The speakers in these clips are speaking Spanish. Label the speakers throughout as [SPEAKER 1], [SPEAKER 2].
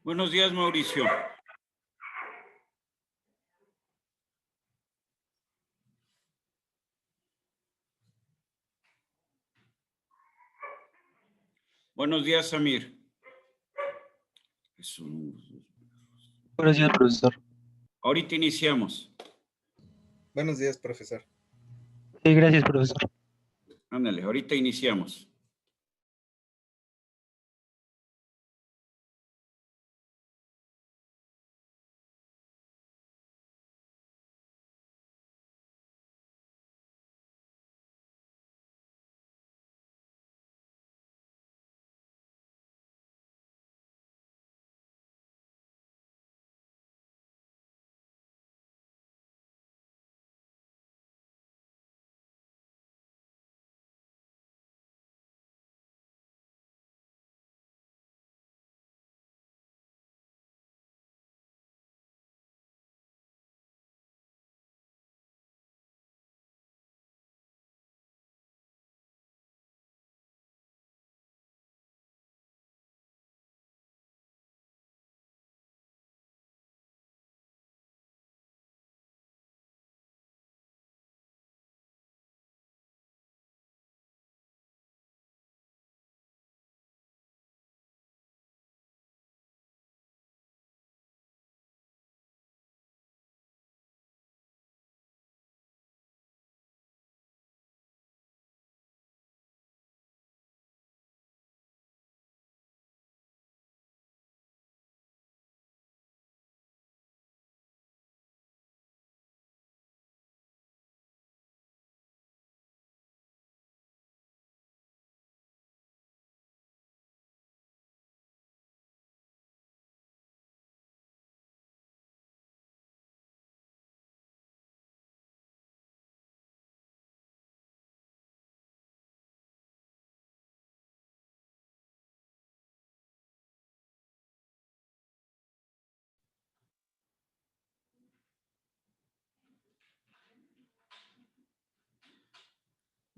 [SPEAKER 1] Buenos días, Mauricio. Buenos días, Samir.
[SPEAKER 2] Buenos días, profesor.
[SPEAKER 1] Ahorita iniciamos.
[SPEAKER 3] Buenos días, profesor.
[SPEAKER 2] Sí, gracias, profesor.
[SPEAKER 1] Ándale, ahorita iniciamos.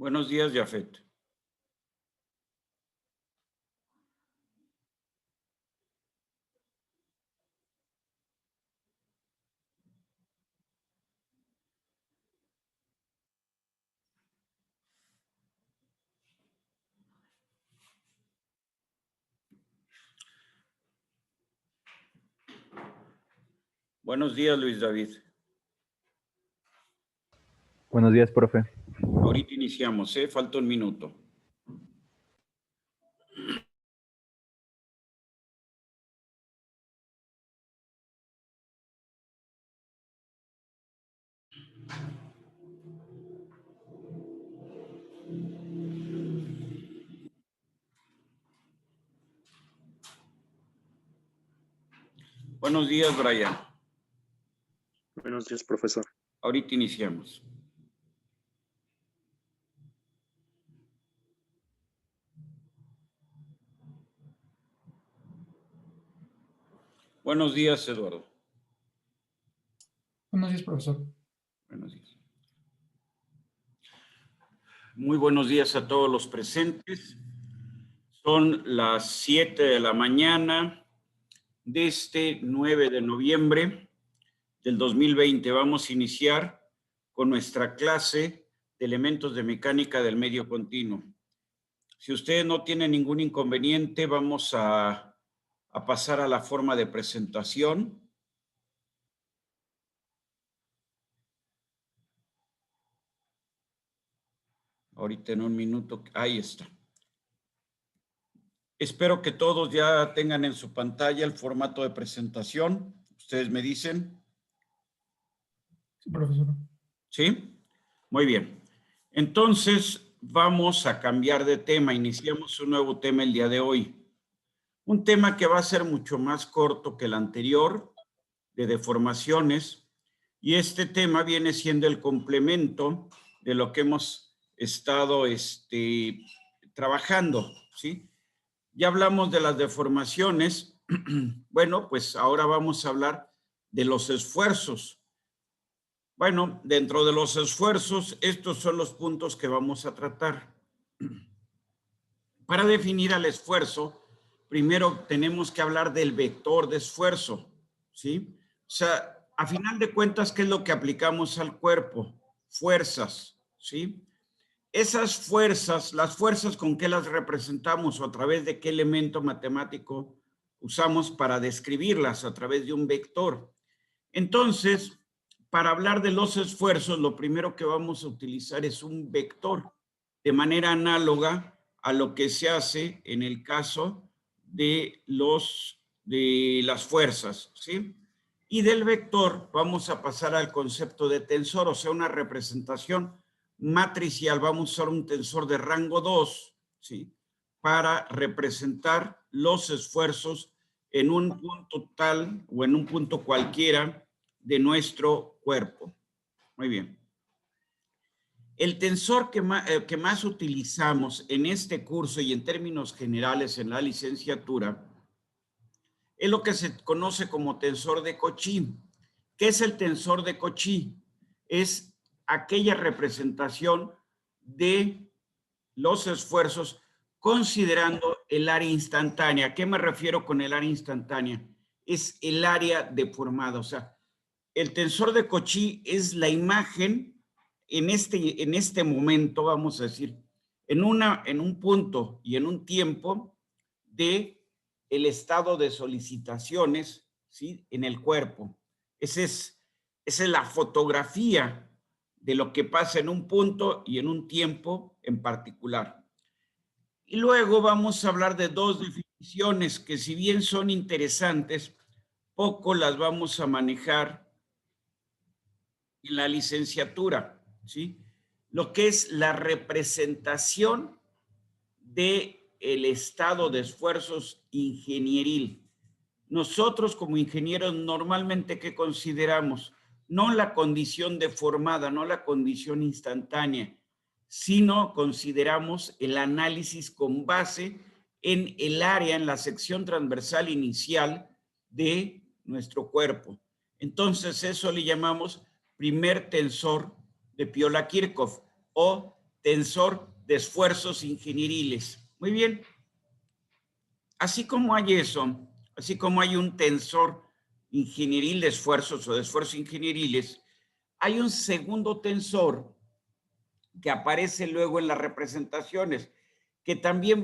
[SPEAKER 1] Buenos días, Jafet. Buenos días, Luis David.
[SPEAKER 4] Buenos días, profe.
[SPEAKER 1] Ahorita iniciamos, falta un minuto. Buenos días, Brian.
[SPEAKER 5] Buenos días, profesor.
[SPEAKER 1] Ahorita iniciamos. Buenos días, Eduardo.
[SPEAKER 6] Buenos días, profesor.
[SPEAKER 1] Buenos días. Muy buenos días a todos los presentes. Son las 7 de la mañana de este 9 de noviembre del 2020. Vamos a iniciar con nuestra clase de elementos de mecánica del medio continuo. Si ustedes no tienen ningún inconveniente, vamos a pasar a la forma de presentación. Ahorita en un minuto, ahí está. Espero que todos ya tengan en su pantalla el formato de presentación. Ustedes me dicen.
[SPEAKER 6] Sí, profesor.
[SPEAKER 1] ¿Sí? Muy bien. Entonces, vamos a cambiar de tema. Iniciamos un nuevo tema el día de hoy. Un tema que va a ser mucho más corto que el anterior, de deformaciones. Y este tema viene siendo el complemento de lo que hemos estado trabajando, ¿sí? Ya hablamos de las deformaciones. Bueno, pues ahora vamos a hablar de los esfuerzos. Bueno, dentro de los esfuerzos, estos son los puntos que vamos a tratar. Para definir al esfuerzo, primero tenemos que hablar del vector de esfuerzo, ¿sí? O sea, a final de cuentas, ¿qué es lo que aplicamos al cuerpo? Fuerzas, ¿sí? Esas fuerzas, las fuerzas, ¿con qué las representamos o a través de qué elemento matemático usamos para describirlas? A través de un vector. Entonces, para hablar de los esfuerzos, lo primero que vamos a utilizar es un vector, de manera análoga a lo que se hace en el caso de las fuerzas, ¿sí? Y del vector vamos a pasar al concepto de tensor, o sea, una representación matricial. Vamos a usar un tensor de rango 2, ¿sí? Para representar los esfuerzos en un punto tal o en un punto cualquiera de nuestro cuerpo. Muy bien. El tensor que más utilizamos en este curso y en términos generales en la licenciatura es lo que se conoce como tensor de Cauchy. ¿Qué es el tensor de Cauchy? Es aquella representación de los esfuerzos considerando el área instantánea. ¿A qué me refiero con el área instantánea? Es el área deformada. O sea, el tensor de Cauchy es la imagen en este momento, vamos a decir, en un punto y en un tiempo de el estado de solicitaciones, ¿sí? En el cuerpo. Esa es la fotografía de lo que pasa en un punto y en un tiempo en particular. Y luego vamos a hablar de dos definiciones que, si bien son interesantes, poco las vamos a manejar en la licenciatura, ¿sí? Lo que es la representación del estado de esfuerzos ingenieril. Nosotros como ingenieros normalmente, ¿qué consideramos? No la condición deformada, no la condición instantánea, sino consideramos el análisis con base en el área, en la sección transversal inicial de nuestro cuerpo. Entonces, eso le llamamos primer tensor de Piola-Kirchhoff o tensor de esfuerzos ingenieriles. Muy bien. Así como hay eso, así como hay un tensor ingenieril de esfuerzos o de esfuerzos ingenieriles, hay un segundo tensor que aparece luego en las representaciones, que también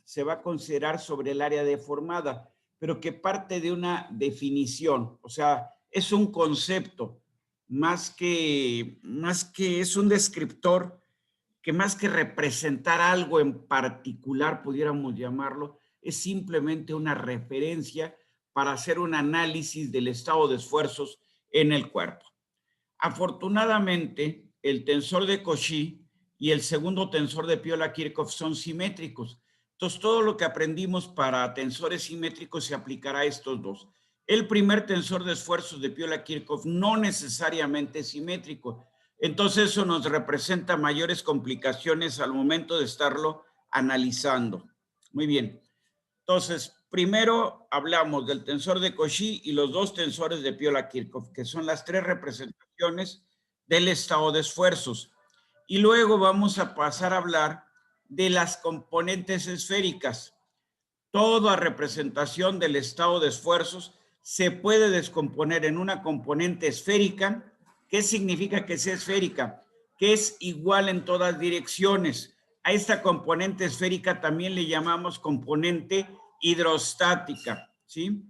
[SPEAKER 1] se va a considerar sobre el área deformada, pero que parte de una definición, o sea, es un concepto, más que es un descriptor, que más que representar algo en particular, pudiéramos llamarlo, es simplemente una referencia para hacer un análisis del estado de esfuerzos en el cuerpo. Afortunadamente, el tensor de Cauchy y el segundo tensor de Piola-Kirchhoff son simétricos. Entonces, todo lo que aprendimos para tensores simétricos se aplicará a estos dos. El primer tensor de esfuerzos de Piola-Kirchhoff no necesariamente es simétrico. Entonces, eso nos representa mayores complicaciones al momento de estarlo analizando. Muy bien. Entonces, primero hablamos del tensor de Cauchy y los dos tensores de Piola-Kirchhoff, que son las tres representaciones del estado de esfuerzos. Y luego vamos a pasar a hablar de las componentes esféricas. Toda representación del estado de esfuerzos se puede descomponer en una componente esférica. ¿Qué significa que sea esférica? Que es igual en todas direcciones. A esta componente esférica también le llamamos componente hidrostática, ¿sí?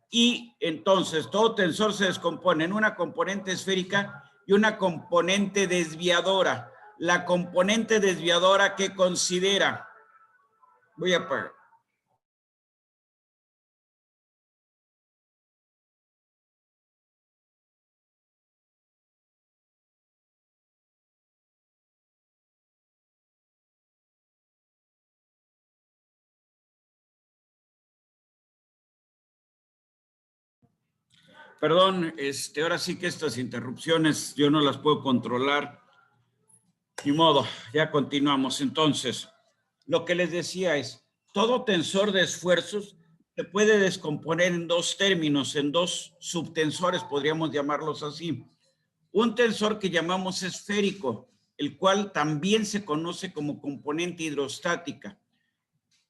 [SPEAKER 1] Y entonces todo tensor se descompone en una componente esférica y una componente desviadora. La componente desviadora, ¿qué considera? Voy a apagar. Perdón, ahora sí que estas interrupciones yo no las puedo controlar. Ni modo, ya continuamos. Entonces, lo que les decía es, todo tensor de esfuerzos se puede descomponer en dos términos, en dos subtensores, podríamos llamarlos así. Un tensor que llamamos esférico, el cual también se conoce como componente hidrostática.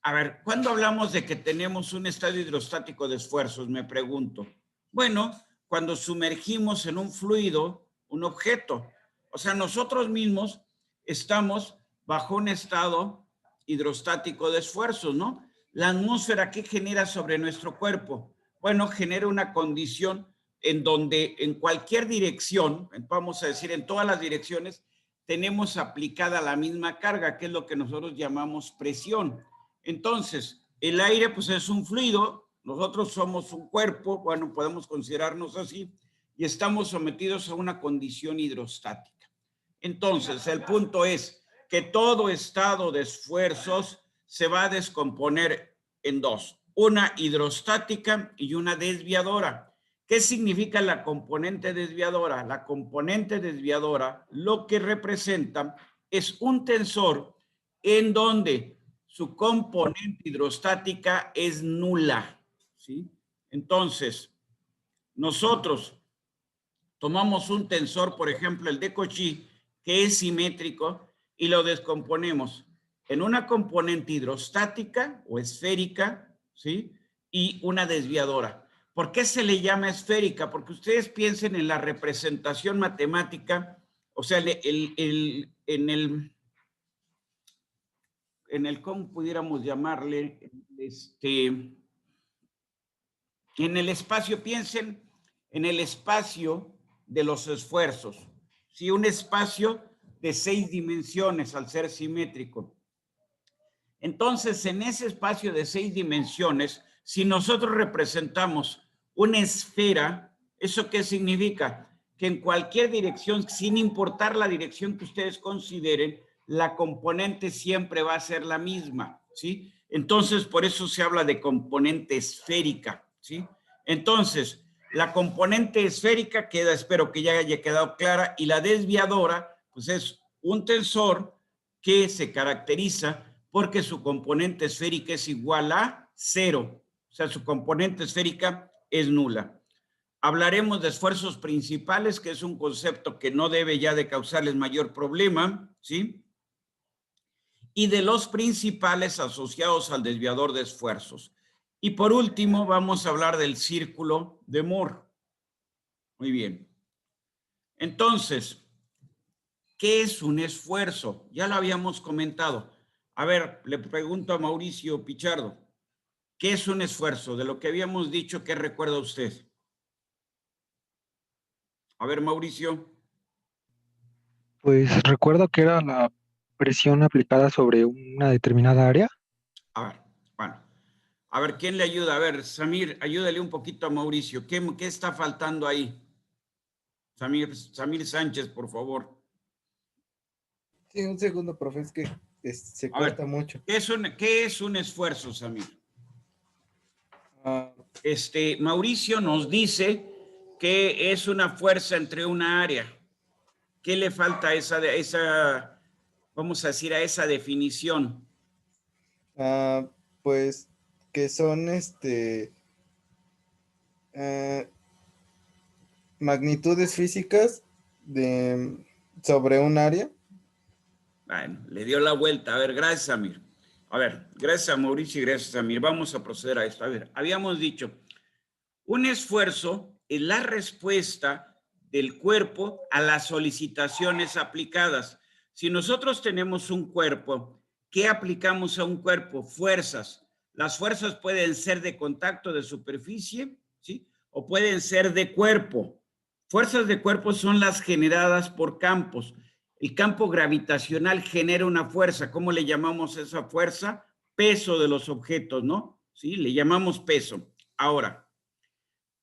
[SPEAKER 1] A ver, ¿cuándo hablamos de que tenemos un estado hidrostático de esfuerzos? Me pregunto. Bueno, cuando sumergimos en un fluido un objeto. O sea, nosotros mismos estamos bajo un estado hidrostático de esfuerzos, ¿no? La atmósfera, ¿qué genera sobre nuestro cuerpo? Bueno, genera una condición en donde en cualquier dirección, vamos a decir en todas las direcciones, tenemos aplicada la misma carga, que es lo que nosotros llamamos presión. Entonces, el aire pues es un fluido, nosotros somos un cuerpo, bueno, podemos considerarnos así, y estamos sometidos a una condición hidrostática. Entonces, el punto es que todo estado de esfuerzos se va a descomponer en dos, una hidrostática y una desviadora. ¿Qué significa la componente desviadora? La componente desviadora lo que representa es un tensor en donde su componente hidrostática es nula, ¿sí? Entonces, nosotros tomamos un tensor, por ejemplo, el de Cauchy, que es simétrico, y lo descomponemos en una componente hidrostática o esférica, ¿sí? Y una desviadora. ¿Por qué se le llama esférica? Porque ustedes piensen en la representación matemática, o sea, ¿cómo pudiéramos llamarle? En el espacio, piensen en el espacio de los esfuerzos. ¿Sí? Un espacio de 6 dimensiones al ser simétrico. Entonces, en ese espacio de 6 dimensiones, si nosotros representamos una esfera, ¿eso qué significa? Que en cualquier dirección, sin importar la dirección que ustedes consideren, la componente siempre va a ser la misma, ¿sí? Entonces, por eso se habla de componente esférica, ¿sí? Entonces, la componente esférica queda, espero que ya haya quedado clara, y la desviadora, pues es un tensor que se caracteriza porque su componente esférica es igual a 0. O sea, su componente esférica es nula. Hablaremos de esfuerzos principales, que es un concepto que no debe ya de causarles mayor problema, ¿sí? Y de los principales asociados al desviador de esfuerzos. Y por último, vamos a hablar del círculo de Moore. Muy bien. Entonces, ¿qué es un esfuerzo? Ya lo habíamos comentado. A ver, le pregunto a Mauricio Pichardo, ¿qué es un esfuerzo? De lo que habíamos dicho, ¿qué recuerda usted? A ver, Mauricio.
[SPEAKER 2] Pues recuerdo que era la presión aplicada sobre una determinada área.
[SPEAKER 1] A ver, bueno. A ver, ¿quién le ayuda? A ver, Samir, ayúdale un poquito a Mauricio. ¿Qué está faltando ahí? Samir Sánchez, por favor.
[SPEAKER 3] Sí, un segundo, profe, es que se
[SPEAKER 1] A ver,
[SPEAKER 3] corta mucho.
[SPEAKER 1] ¿qué es un esfuerzo, Samir?
[SPEAKER 3] Ah,
[SPEAKER 1] Mauricio nos dice que es una fuerza entre una área. ¿Qué le falta a esa, vamos a decir, a esa definición?
[SPEAKER 3] pues que son magnitudes físicas sobre un área.
[SPEAKER 1] Bueno, le dio la vuelta. A ver, gracias, Samir. A ver, gracias a Mauricio y gracias a Samir. Vamos a proceder a esto. A ver, habíamos dicho, un esfuerzo es la respuesta del cuerpo a las solicitaciones aplicadas. Si nosotros tenemos un cuerpo, ¿qué aplicamos a un cuerpo? Fuerzas. Las fuerzas pueden ser de contacto, de superficie, ¿sí? O pueden ser de cuerpo. Fuerzas de cuerpo son las generadas por campos. El campo gravitacional genera una fuerza. ¿Cómo le llamamos a esa fuerza? Peso de los objetos, ¿no? Sí, le llamamos peso. Ahora,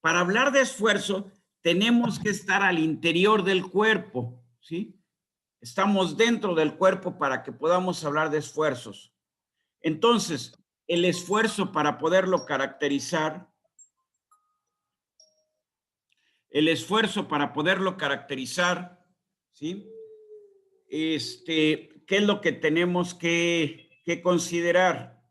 [SPEAKER 1] para hablar de esfuerzo, tenemos que estar al interior del cuerpo, ¿sí? Estamos dentro del cuerpo para que podamos hablar de esfuerzos. Entonces, el esfuerzo para poderlo caracterizar, ¿sí? ¿Qué es lo que tenemos que considerar?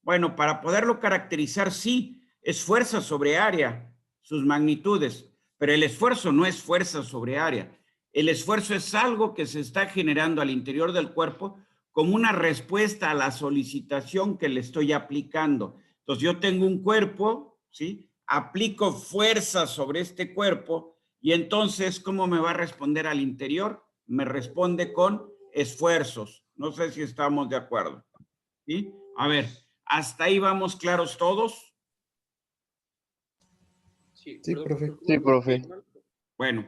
[SPEAKER 1] Bueno, para poderlo caracterizar, sí, es fuerza sobre área, sus magnitudes, pero el esfuerzo no es fuerza sobre área. El esfuerzo es algo que se está generando al interior del cuerpo como una respuesta a la solicitación que le estoy aplicando. Entonces, yo tengo un cuerpo, ¿sí? Aplico fuerza sobre este cuerpo y entonces, ¿cómo me va a responder al interior? Me responde con esfuerzos. No sé si estamos de acuerdo. ¿Sí? A ver, ¿hasta ahí vamos claros todos?
[SPEAKER 3] Sí, profe.
[SPEAKER 7] Sí, profe.
[SPEAKER 1] Bueno.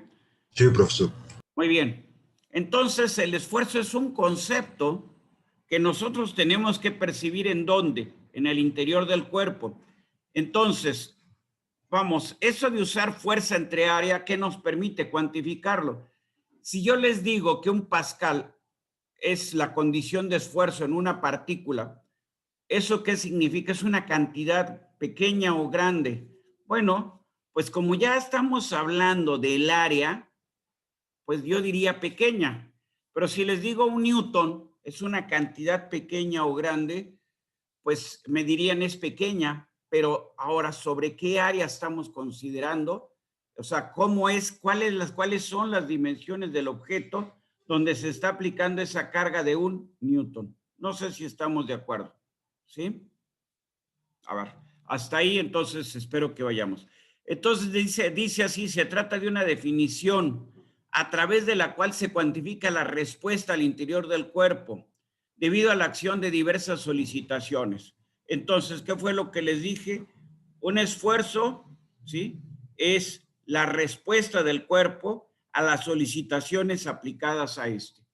[SPEAKER 8] Sí, profesor.
[SPEAKER 1] Muy bien. Entonces, el esfuerzo es un concepto que nosotros tenemos que percibir ¿en dónde? En el interior del cuerpo. Entonces, vamos, eso de usar fuerza entre área, ¿qué nos permite cuantificarlo? Si yo les digo que un pascal es la condición de esfuerzo en una partícula, ¿eso qué significa? ¿Es una cantidad pequeña o grande? Bueno, pues como ya estamos hablando del área, pues yo diría pequeña. Pero si les digo un newton es una cantidad pequeña o grande, pues me dirían es pequeña, pero ahora, ¿sobre qué área estamos considerando? O sea, ¿cómo es? ¿Cuáles son las dimensiones del objeto donde se está aplicando esa carga de un newton? No sé si estamos de acuerdo. ¿Sí? A ver, hasta ahí entonces espero que vayamos. Entonces dice así, se trata de una definición a través de la cual se cuantifica la respuesta al interior del cuerpo debido a la acción de diversas solicitaciones. Entonces, ¿qué fue lo que les dije? Un esfuerzo, ¿sí? Es la respuesta del cuerpo a las solicitaciones aplicadas a este.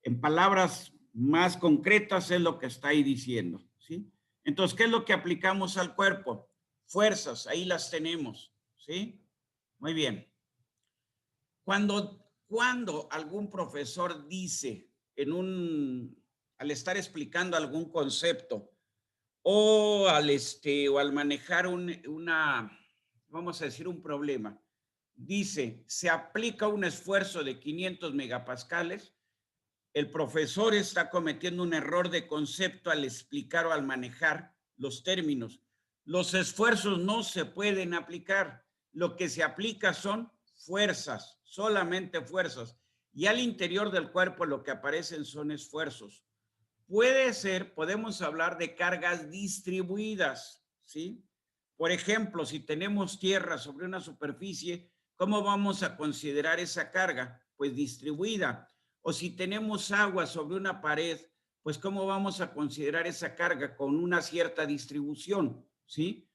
[SPEAKER 1] En palabras más concretas es lo que está ahí diciendo, ¿sí? Entonces, ¿qué es lo que aplicamos al cuerpo? Fuerzas, ahí las tenemos, ¿sí? Muy bien. Cuando algún profesor dice al estar explicando algún concepto o al manejar vamos a decir, un problema, dice, se aplica un esfuerzo de 500 megapascales, el profesor está cometiendo un error de concepto al explicar o al manejar los términos. Los esfuerzos no se pueden aplicar. Lo que se aplica son fuerzas, solamente fuerzas. Y al interior del cuerpo lo que aparecen son esfuerzos. Podemos hablar de cargas distribuidas, ¿sí? Por ejemplo, si tenemos tierra sobre una superficie, ¿cómo vamos a considerar esa carga? Pues distribuida. O si tenemos agua sobre una pared, pues ¿cómo vamos a considerar esa carga? Con una cierta distribución, ¿sí?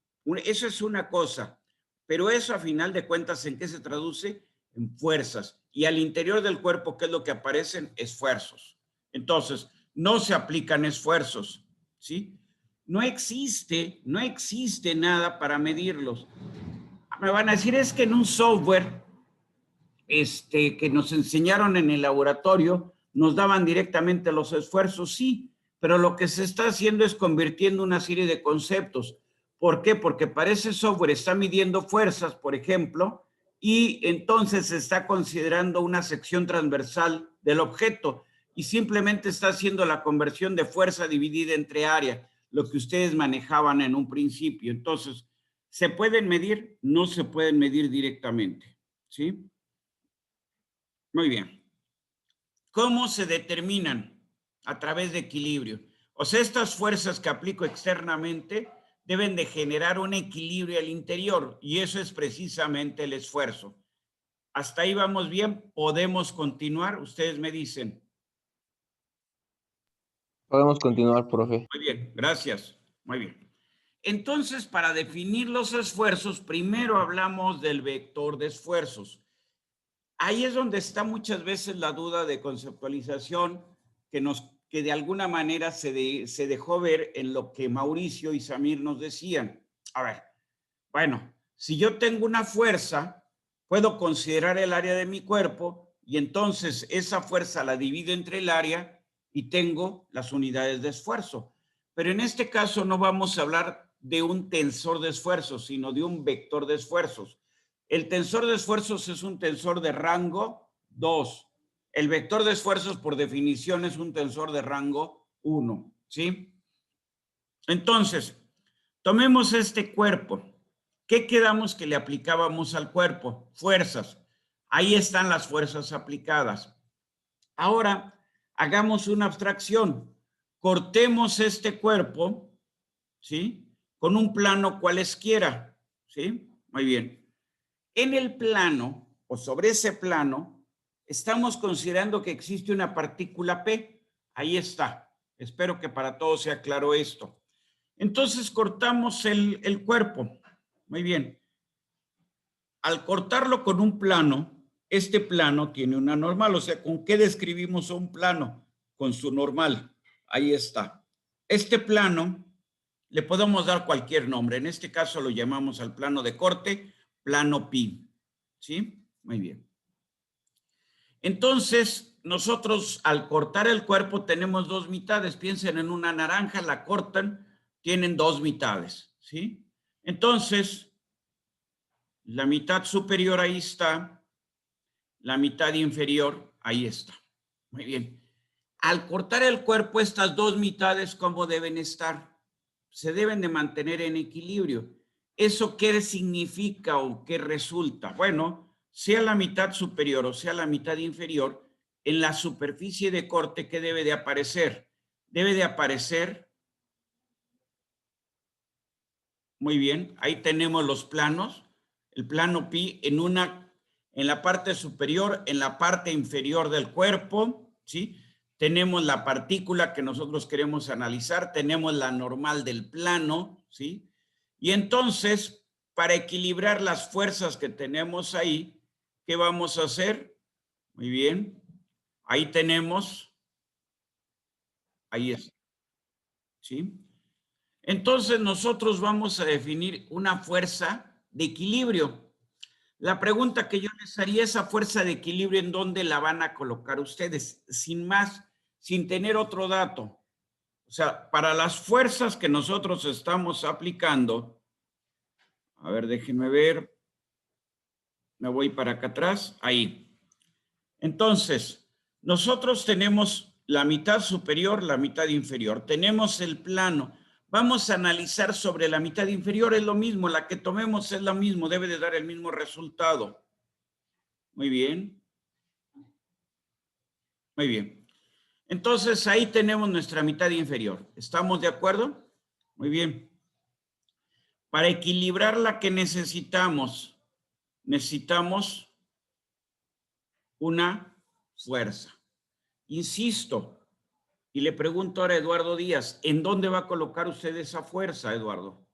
[SPEAKER 1] Eso es una cosa, pero eso a final de cuentas, ¿en qué se traduce? En fuerzas. Y al interior del cuerpo, ¿qué es lo que aparecen? Esfuerzos. Entonces, no se aplican esfuerzos, ¿sí? No existe nada para medirlos. Me van a decir, es que en un software que nos enseñaron en el laboratorio, nos daban directamente los esfuerzos, sí, pero lo que se está haciendo es convirtiendo una serie de conceptos. ¿Por qué? Porque para ese software está midiendo fuerzas, por ejemplo, y entonces se está considerando una sección transversal del objeto y simplemente está haciendo la conversión de fuerza dividida entre área, lo que ustedes manejaban en un principio. Entonces, ¿se pueden medir? No se pueden medir directamente, ¿sí? Muy bien. ¿Cómo se determinan? A través de equilibrio. O sea, estas fuerzas que aplico externamente deben de generar un equilibrio al interior y eso es precisamente el esfuerzo. ¿Hasta ahí vamos bien? ¿Podemos continuar? Ustedes me dicen.
[SPEAKER 7] Podemos continuar, profe.
[SPEAKER 1] Muy bien, gracias. Muy bien. Entonces, para definir los esfuerzos, primero hablamos del vector de esfuerzos. Ahí es donde está muchas veces la duda de conceptualización que de alguna manera se dejó ver en lo que Mauricio y Samir nos decían. A ver, bueno, si yo tengo una fuerza, puedo considerar el área de mi cuerpo y entonces esa fuerza la divido entre el área y tengo las unidades de esfuerzo. Pero en este caso no vamos a hablar de un tensor de esfuerzos, sino de un vector de esfuerzos. El tensor de esfuerzos es un tensor de rango 2. El vector de esfuerzos, por definición, es un tensor de rango 1, ¿sí? Entonces, tomemos este cuerpo. ¿Qué quedamos que le aplicábamos al cuerpo? Fuerzas. Ahí están las fuerzas aplicadas. Ahora, hagamos una abstracción. cortemos este cuerpo, ¿sí? Con un plano cualesquiera, ¿sí? Muy bien. En el plano, o sobre ese plano, estamos considerando que existe una partícula P. Ahí está. Espero que para todos sea claro esto. Entonces cortamos el cuerpo. Muy bien. Al cortarlo con un plano, este plano tiene una normal. O sea, ¿con qué describimos un plano? Con su normal. Ahí está. Este plano le podemos dar cualquier nombre. En este caso lo llamamos al plano de corte, plano pi. ¿Sí? Muy bien. Entonces, nosotros al cortar el cuerpo tenemos dos mitades. Piensen en una naranja, la cortan, tienen dos mitades. ¿Sí? Entonces, la mitad superior ahí está, la mitad inferior ahí está. Muy bien. Al cortar el cuerpo, estas dos mitades, ¿cómo deben estar? Se deben de mantener en equilibrio. ¿Eso qué significa o qué resulta? Bueno, sea la mitad superior o sea la mitad inferior, en la superficie de corte, ¿qué debe de aparecer? Debe de aparecer, muy bien, ahí tenemos los planos, el plano pi en la parte superior, en la parte inferior del cuerpo, ¿sí? Tenemos la partícula que nosotros queremos analizar, tenemos la normal del plano, ¿sí? Y entonces, para equilibrar las fuerzas que tenemos ahí, ¿qué vamos a hacer? Muy bien, ahí tenemos, ahí está, ¿sí? Entonces nosotros vamos a definir una fuerza de equilibrio. La pregunta que yo les haría, esa fuerza de equilibrio, ¿en dónde la van a colocar ustedes? Sin más, sin tener otro dato. O sea, para las fuerzas que nosotros estamos aplicando, a ver, déjenme ver, me voy para acá atrás, ahí. Entonces, nosotros tenemos la mitad superior, la mitad inferior, tenemos el plano. Vamos a analizar sobre la mitad inferior, es lo mismo, la que tomemos es lo mismo, debe de dar el mismo resultado. Muy bien. Muy bien. Entonces, ahí tenemos nuestra mitad inferior. ¿Estamos de acuerdo? Muy bien. Para equilibrar la que necesitamos una fuerza. Insisto, y le pregunto ahora a Eduardo Díaz, ¿en dónde va a colocar usted esa fuerza, Eduardo?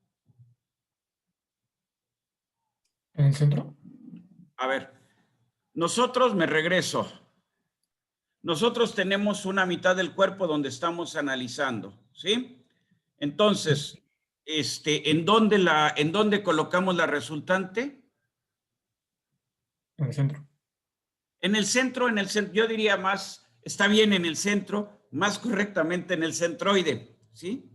[SPEAKER 6] ¿En el centro?
[SPEAKER 1] A ver, nosotros, me regreso. Nosotros tenemos una mitad del cuerpo donde estamos analizando, ¿sí? Entonces, ¿en dónde colocamos la resultante?
[SPEAKER 6] En el centro.
[SPEAKER 1] En el centro, yo diría más, está bien en el centro, más correctamente en el centroide, ¿sí?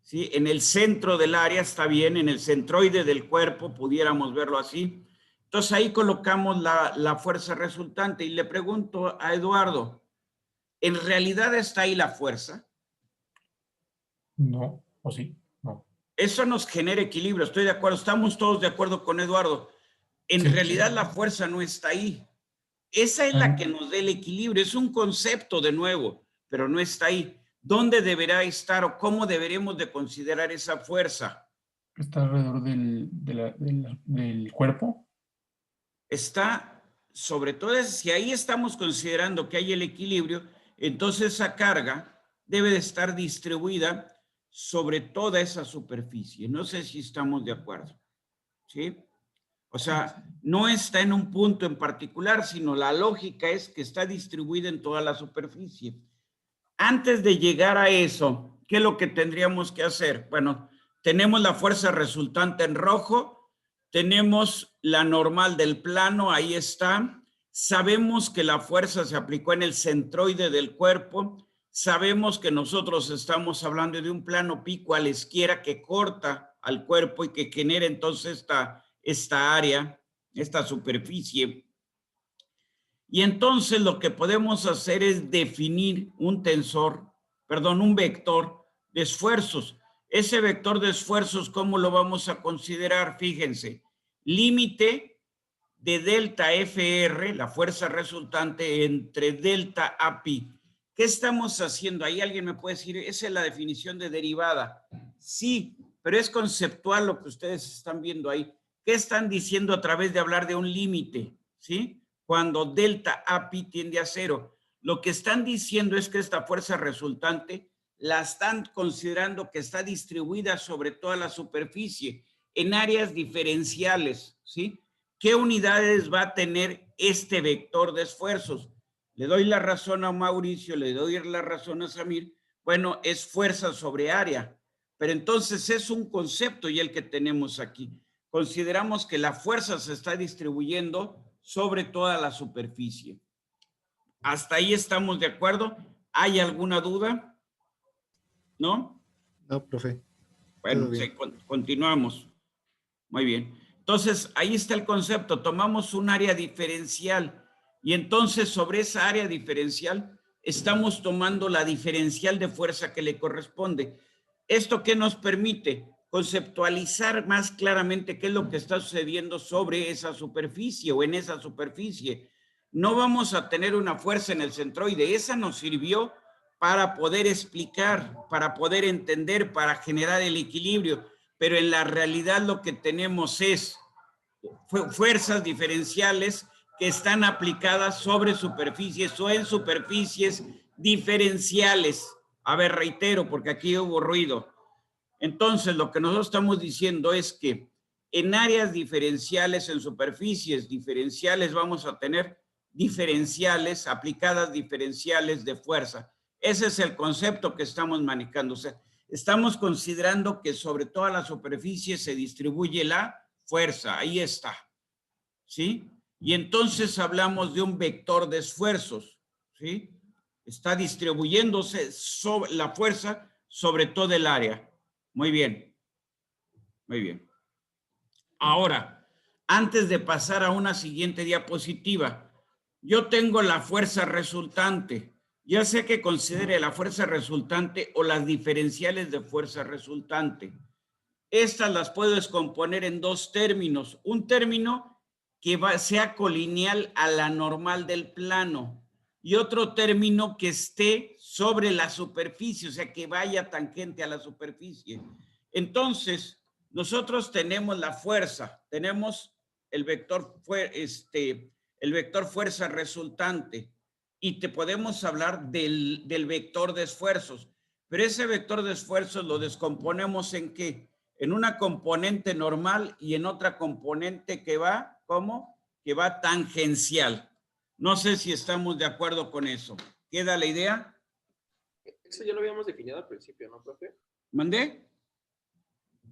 [SPEAKER 1] ¿Sí? En el centro del área está bien, en el centroide del cuerpo, pudiéramos verlo así. Entonces ahí colocamos la fuerza resultante y le pregunto a Eduardo, ¿en realidad está ahí la fuerza?
[SPEAKER 6] No, o sí, no.
[SPEAKER 1] Eso nos genera equilibrio, estoy de acuerdo, estamos todos de acuerdo con Eduardo. En
[SPEAKER 6] Sí.
[SPEAKER 1] realidad la fuerza no está ahí. Esa es la que nos da el equilibrio, es un concepto de nuevo, pero no está ahí. ¿Dónde deberá estar o cómo deberemos de considerar esa fuerza?
[SPEAKER 6] Está alrededor del cuerpo.
[SPEAKER 1] Está, sobre todo, si ahí estamos considerando que hay el equilibrio, entonces esa carga debe de estar distribuida sobre toda esa superficie. No sé si estamos de acuerdo, ¿sí? O sea, no está en un punto en particular, sino la lógica es que está distribuida en toda la superficie. Antes de llegar a eso, ¿qué es lo que tendríamos que hacer? Bueno, tenemos la fuerza resultante en rojo, tenemos la normal del plano, ahí está. Sabemos que la fuerza se aplicó en el centroide del cuerpo. Sabemos que nosotros estamos hablando de un plano pi cualesquiera que corta al cuerpo y que genera entonces esta área, esta superficie. Y entonces lo que podemos hacer es definir un vector de esfuerzos. Ese vector de esfuerzos, ¿cómo lo vamos a considerar? Fíjense, límite de delta FR, la fuerza resultante entre delta API ¿Qué estamos haciendo? Ahí alguien me puede decir, esa es la definición de derivada. Sí, pero es conceptual lo que ustedes están viendo ahí. ¿Qué están diciendo a través de hablar de un límite? ¿Sí? Cuando delta A pi tiende a 0. Lo que están diciendo es que esta fuerza resultante la están considerando que está distribuida sobre toda la superficie en áreas diferenciales, ¿sí? ¿Qué unidades va a tener este vector de esfuerzos? Le doy la razón a Mauricio, le doy la razón a Samir. Bueno, es fuerza sobre área, pero entonces es un concepto y el que tenemos aquí. Consideramos que la fuerza se está distribuyendo sobre toda la superficie. ¿Hasta ahí estamos de acuerdo? ¿Hay alguna duda? ¿No?
[SPEAKER 3] No, profe.
[SPEAKER 1] Bueno,
[SPEAKER 3] Todo bien.
[SPEAKER 1] sí, continuamos. Muy bien. Entonces, ahí está el concepto. Tomamos un área diferencial y entonces sobre esa área diferencial estamos tomando la diferencial de fuerza que le corresponde. ¿Esto qué nos permite? Conceptualizar más claramente qué es lo que está sucediendo sobre esa superficie o en esa superficie. No vamos a tener una fuerza en el centroide. Esa nos sirvió para poder explicar, para poder entender, para generar el equilibrio. Pero en la realidad lo que tenemos es fuerzas diferenciales que están aplicadas sobre superficies o en superficies diferenciales. A ver, reitero, porque aquí hubo ruido. Entonces, lo que nosotros estamos diciendo es que en áreas diferenciales, en superficies diferenciales, vamos a tener diferenciales, aplicadas diferenciales de fuerza. Ese es el concepto que estamos manejando. O sea, estamos considerando que sobre toda la superficie se distribuye la fuerza. Ahí está. ¿Sí? Y entonces hablamos de un vector de esfuerzos. ¿Sí? Está distribuyéndose sobre la fuerza sobre todo el área. Muy bien. Muy bien. Ahora, antes de pasar a una siguiente diapositiva, yo tengo la fuerza resultante. Ya sé que considere la fuerza resultante o las diferenciales de fuerza resultante. Estas las puedo descomponer en dos términos. Un término que sea colineal a la normal del plano y otro término que esté sobre la superficie, o sea, que vaya tangente a la superficie. Entonces, nosotros tenemos la fuerza, tenemos el vector fuerza resultante y te podemos hablar del vector de esfuerzos, pero ese vector de esfuerzos lo descomponemos ¿en qué? En una componente normal y en otra componente que va, ¿cómo? Que va tangencial. No sé si estamos de acuerdo con eso. ¿Queda la idea?
[SPEAKER 7] Eso ya lo habíamos definido al principio, ¿no, profe?
[SPEAKER 1] ¿Mandé?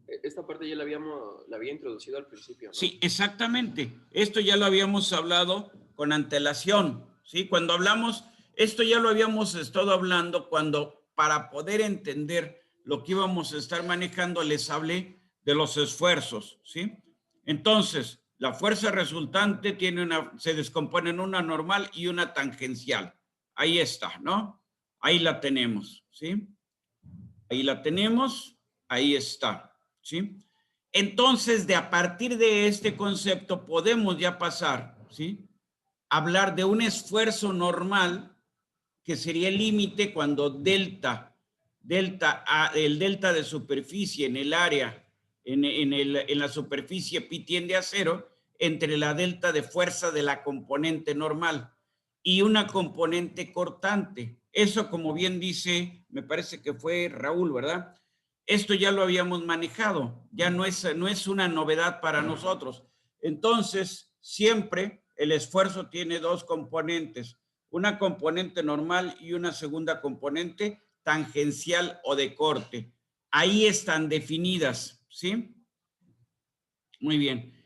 [SPEAKER 7] Esta parte ya la había introducido al principio, ¿no?
[SPEAKER 1] Sí, exactamente. Esto ya lo habíamos hablado con antelación, ¿sí? Cuando hablamos, esto ya lo habíamos estado hablando cuando, para poder entender lo que íbamos a estar manejando, les hablé de los esfuerzos, ¿sí? Entonces, la fuerza resultante se descompone en una normal y una tangencial. Ahí está, ¿no? Ahí la tenemos, ¿sí? Ahí la tenemos, ahí está, ¿sí? Entonces, a partir de este concepto podemos ya pasar, ¿sí? Hablar de un esfuerzo normal, que sería el límite cuando el delta de superficie en el área, en la superficie pi tiende a 0, entre la delta de fuerza de la componente normal y una componente cortante. Eso, como bien dice, me parece que fue Raúl, ¿verdad? Esto ya lo habíamos manejado, ya no es una novedad para nosotros. Entonces, siempre el esfuerzo tiene dos componentes, una componente normal y una segunda componente tangencial o de corte. Ahí están definidas, ¿sí? Muy bien.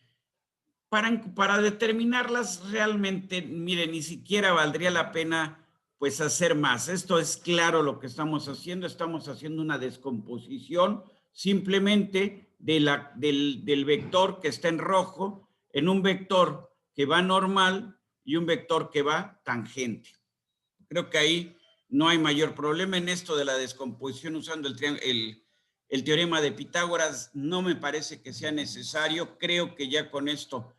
[SPEAKER 1] Para determinarlas realmente, mire, ni siquiera valdría la pena pues hacer más. Esto es claro lo que estamos haciendo una descomposición simplemente del vector que está en rojo en un vector que va normal y un vector que va tangente. Creo que ahí no hay mayor problema en esto de la descomposición usando el teorema de Pitágoras. No me parece que sea necesario. Creo que ya con esto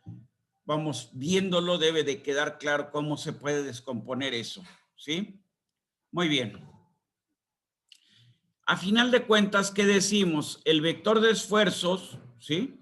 [SPEAKER 1] vamos viéndolo, debe de quedar claro cómo se puede descomponer eso, ¿sí? Muy bien. A final de cuentas, ¿qué decimos? El vector de esfuerzos, ¿sí?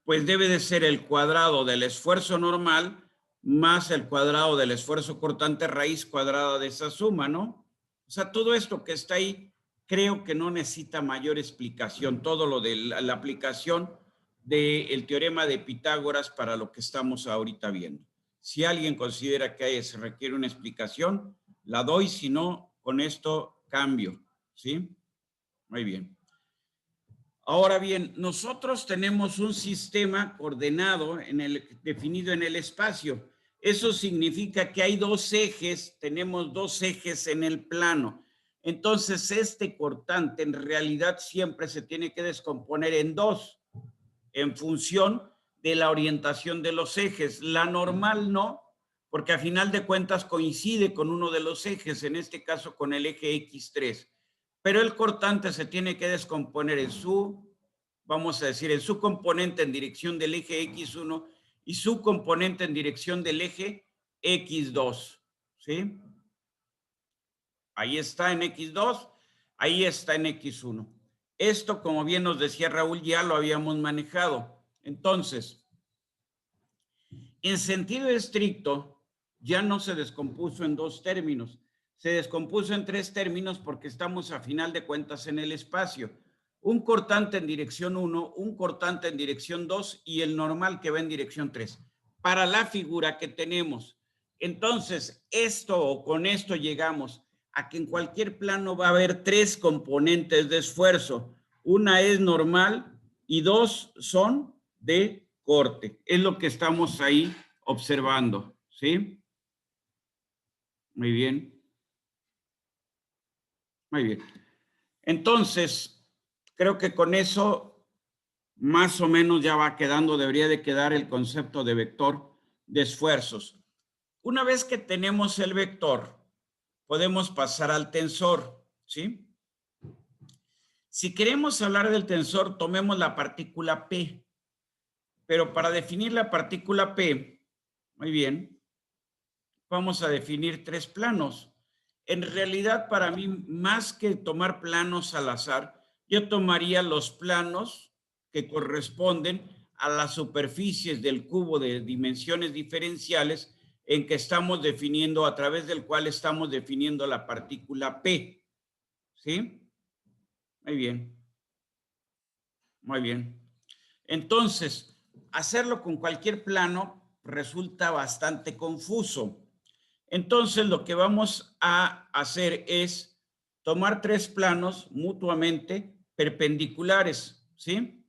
[SPEAKER 1] Pues debe de ser el cuadrado del esfuerzo normal más el cuadrado del esfuerzo cortante raíz cuadrada de esa suma, ¿no? O sea, todo esto que está ahí creo que no necesita mayor explicación. Todo lo de la aplicación del teorema de Pitágoras para lo que estamos ahorita viendo. Si alguien considera que se requiere una explicación, la doy, si no, con esto cambio, ¿sí? Muy bien. Ahora bien, nosotros tenemos un sistema ordenado definido en el espacio. Eso significa que hay dos ejes, tenemos dos ejes en el plano. Entonces, este cortante en realidad siempre se tiene que descomponer en dos, en función de la orientación de los ejes. La normal no, porque a final de cuentas coincide con uno de los ejes, en este caso con el eje X3. Pero el cortante se tiene que descomponer en su, vamos a decir, en su componente en dirección del eje X1 y su componente en dirección del eje X2, ¿sí? Ahí está en X2, ahí está en X1. Esto, como bien nos decía Raúl, ya lo habíamos manejado. Entonces, en sentido estricto, ya no se descompuso en dos términos. Se descompuso en tres términos porque estamos a final de cuentas en el espacio. Un cortante en dirección 1, un cortante en dirección 2 y el normal que va en dirección 3. Para la figura que tenemos. Entonces, esto o con esto llegamos a que en cualquier plano va a haber tres componentes de esfuerzo. Una es normal y dos son de corte. Es lo que estamos ahí observando, ¿sí? Muy bien. Muy bien. Entonces, creo que con eso más o menos ya va quedando, debería de quedar el concepto de vector de esfuerzos. Una vez que tenemos el vector, podemos pasar al tensor, ¿sí? Si queremos hablar del tensor, tomemos la partícula P. Pero para definir la partícula P, muy bien, vamos a definir tres planos. En realidad, para mí, más que tomar planos al azar, yo tomaría los planos que corresponden a las superficies del cubo de dimensiones diferenciales en que estamos definiendo, a través del cual estamos definiendo la partícula P. ¿Sí? Muy bien. Muy bien. Entonces, hacerlo con cualquier plano resulta bastante confuso. Entonces, lo que vamos a hacer es tomar tres planos mutuamente perpendiculares, ¿sí?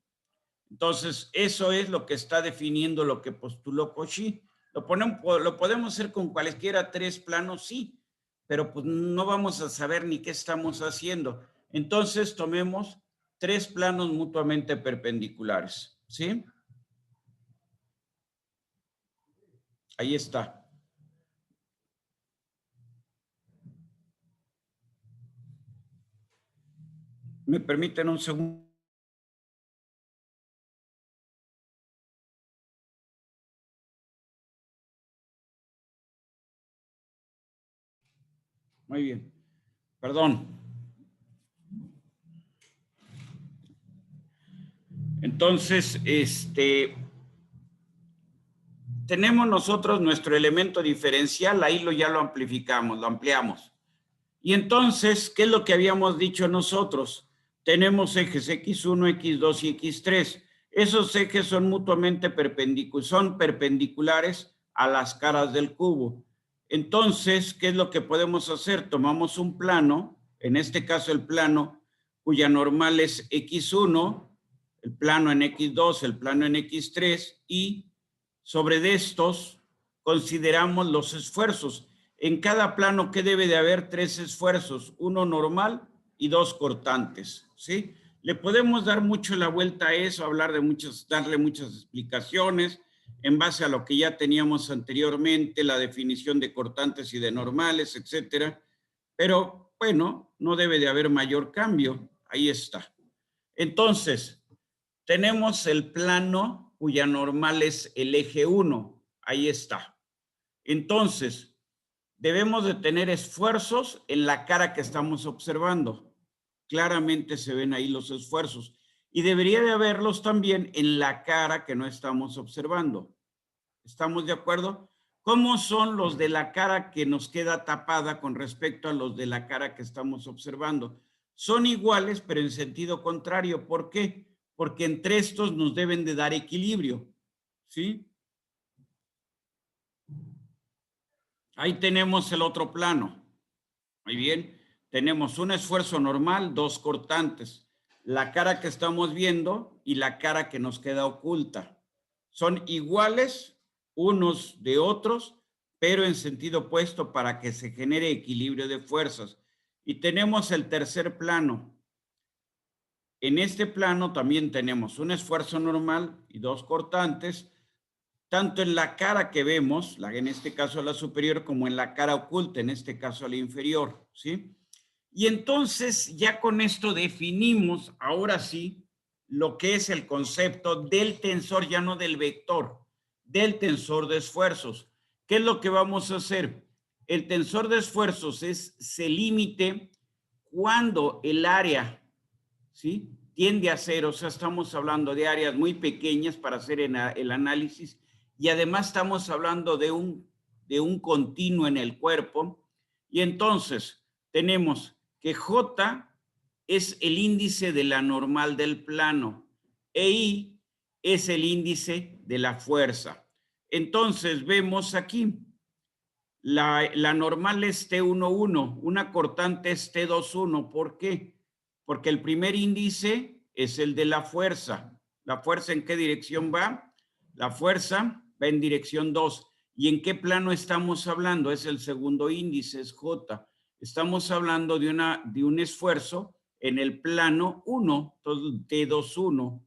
[SPEAKER 1] Entonces, eso es lo que está definiendo lo que postuló Cauchy. Lo podemos hacer con cualquiera tres planos, sí, pero pues no vamos a saber ni qué estamos haciendo. Entonces, tomemos tres planos mutuamente perpendiculares, ¿sí? Ahí está. ¿Me permiten un segundo? Muy bien. Perdón. Entonces, tenemos nosotros nuestro elemento diferencial, ahí ya lo amplificamos, lo ampliamos. Y entonces, ¿qué es lo que habíamos dicho nosotros? Tenemos ejes X1, X2 y X3. Esos ejes son mutuamente perpendiculares a las caras del cubo. Entonces, ¿qué es lo que podemos hacer? Tomamos un plano, en este caso el plano cuya normal es X1, el plano en X2, el plano en X3, y sobre de estos consideramos los esfuerzos. En cada plano, ¿qué debe de haber? Tres esfuerzos, uno normal y dos cortantes, ¿sí? Le podemos dar mucho la vuelta a eso, hablar de darle muchas explicaciones en base a lo que ya teníamos anteriormente, la definición de cortantes y de normales, etcétera. Pero, bueno, no debe de haber mayor cambio. Ahí está. Entonces, tenemos el plano cuya normal es el eje 1. Ahí está. Entonces, debemos de tener esfuerzos en la cara que estamos observando. Claramente se ven ahí los esfuerzos. Y debería de haberlos también en la cara que no estamos observando. ¿Estamos de acuerdo? ¿Cómo son los de la cara que nos queda tapada con respecto a los de la cara que estamos observando? Son iguales, pero en sentido contrario. ¿Por qué? Porque entre estos nos deben de dar equilibrio. ¿Sí? Ahí tenemos el otro plano. Muy bien. Tenemos un esfuerzo normal, dos cortantes. La cara que estamos viendo y la cara que nos queda oculta. Son iguales unos de otros, pero en sentido opuesto para que se genere equilibrio de fuerzas. Y tenemos el tercer plano. En este plano también tenemos un esfuerzo normal y dos cortantes, tanto en la cara que vemos, en este caso la superior, como en la cara oculta, en este caso la inferior, ¿sí? Y entonces ya con esto definimos, ahora sí, lo que es el concepto del tensor, ya no del vector, del tensor de esfuerzos. ¿Qué es lo que vamos a hacer? El tensor de esfuerzos se límite cuando el área, ¿sí?, tiende a cero. O sea, estamos hablando de áreas muy pequeñas para hacer el análisis, y además estamos hablando de un continuo en el cuerpo. Y entonces tenemos que J es el índice de la normal del plano e I es el índice de la fuerza. Entonces vemos aquí, la normal es T11, una cortante es T21. ¿Por qué? Porque el primer índice es el de la fuerza. ¿La fuerza en qué dirección va? La fuerza va en dirección 2. ¿Y en qué plano estamos hablando? Es el segundo índice, es J. Estamos hablando de un esfuerzo en el plano 1, T21.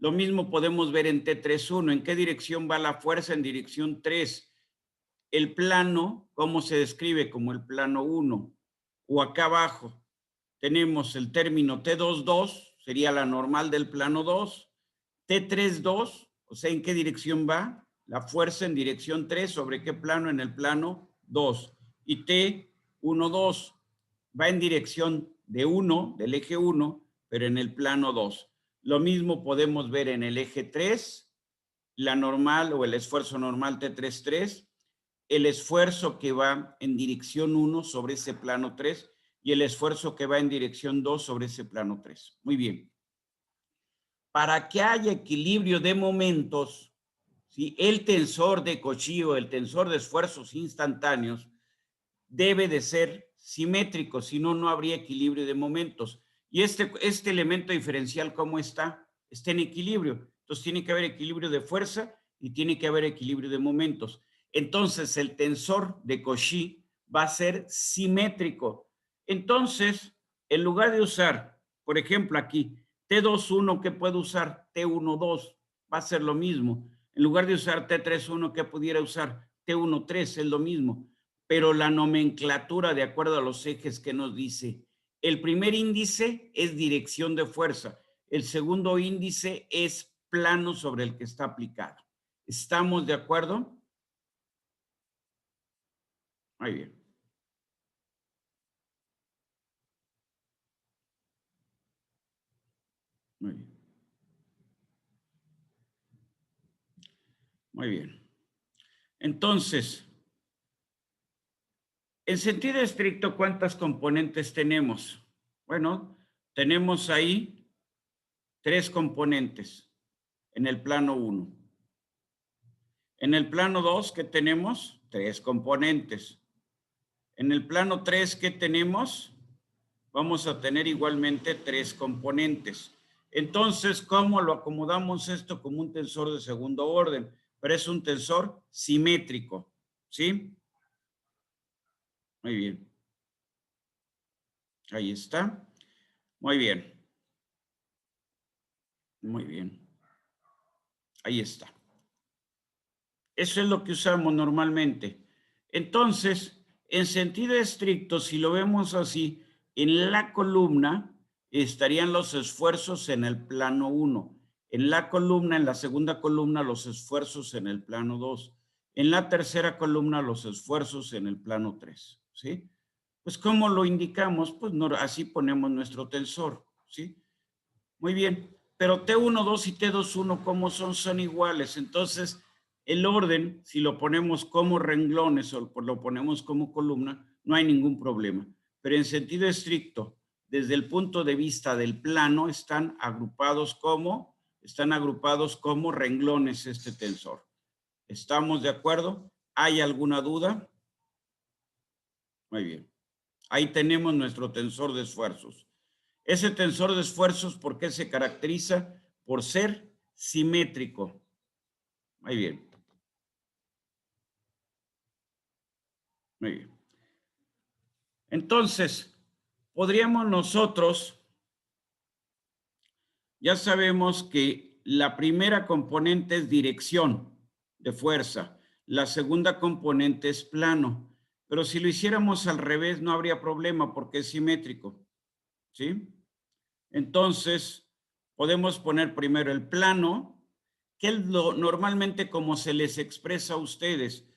[SPEAKER 1] Lo mismo podemos ver en T31. ¿En qué dirección va la fuerza? En dirección 3. El plano, ¿cómo se describe? Como el plano 1. O acá abajo tenemos el término T22, sería la normal del plano 2. T32, o sea, ¿en qué dirección va? La fuerza en dirección 3, ¿sobre qué plano? En el plano 2. Y T12 va en dirección de 1, del eje 1, pero en el plano 2. Lo mismo podemos ver en el eje 3, la normal o el esfuerzo normal T33, el esfuerzo que va en dirección 1 sobre ese plano 3 y el esfuerzo que va en dirección 2 sobre ese plano 3. Muy bien. Para que haya equilibrio de momentos, ¿sí?, el tensor de Cauchy o el tensor de esfuerzos instantáneos debe de ser simétrico, si no, no habría equilibrio de momentos. Y este elemento diferencial, ¿cómo está? Está en equilibrio. Entonces tiene que haber equilibrio de fuerza y tiene que haber equilibrio de momentos. Entonces el tensor de Cauchy va a ser simétrico. Entonces, en lugar de usar, por ejemplo, aquí, T21, ¿qué puedo usar? T12, va a ser lo mismo. En lugar de usar T31, ¿qué pudiera usar? T13, es lo mismo. Pero la nomenclatura, de acuerdo a los ejes que nos dice, el primer índice es dirección de fuerza, el segundo índice es plano sobre el que está aplicado. ¿Estamos de acuerdo? Muy bien. Muy bien. Muy bien. Entonces, en sentido estricto, ¿cuántas componentes tenemos? Bueno, tenemos ahí 3 componentes en el plano 1. En el plano 2, ¿qué tenemos? 3 componentes. En el plano 3, ¿qué tenemos? Vamos a tener igualmente 3 componentes. Entonces, ¿cómo lo acomodamos esto como un tensor de segundo orden? Pero es un tensor simétrico, ¿sí? Muy bien. Ahí está. Muy bien. Muy bien. Ahí está. Eso es lo que usamos normalmente. Entonces, en sentido estricto, si lo vemos así, en la columna estarían los esfuerzos en el plano 1. En la columna, en la segunda columna, los esfuerzos en el plano 2. En la tercera columna, los esfuerzos en el plano 3, ¿sí? Pues, ¿cómo lo indicamos? Pues, así ponemos nuestro tensor, ¿sí? Muy bien, pero T12 y T21, ¿cómo son? Son iguales. Entonces, el orden, si lo ponemos como renglones o lo ponemos como columna, no hay ningún problema. Pero en sentido estricto, desde el punto de vista del plano, están agrupados como renglones este tensor. ¿Estamos de acuerdo? ¿Hay alguna duda? Muy bien. Ahí tenemos nuestro tensor de esfuerzos. Ese tensor de esfuerzos, ¿por qué se caracteriza? Por ser simétrico. Muy bien. Muy bien. Entonces, podríamos nosotros, ya sabemos que la primera componente es dirección de fuerza, la segunda componente es plano, pero si lo hiciéramos al revés no habría problema porque es simétrico, ¿sí? Entonces, podemos poner primero el plano, que es normalmente como se les expresa a ustedes.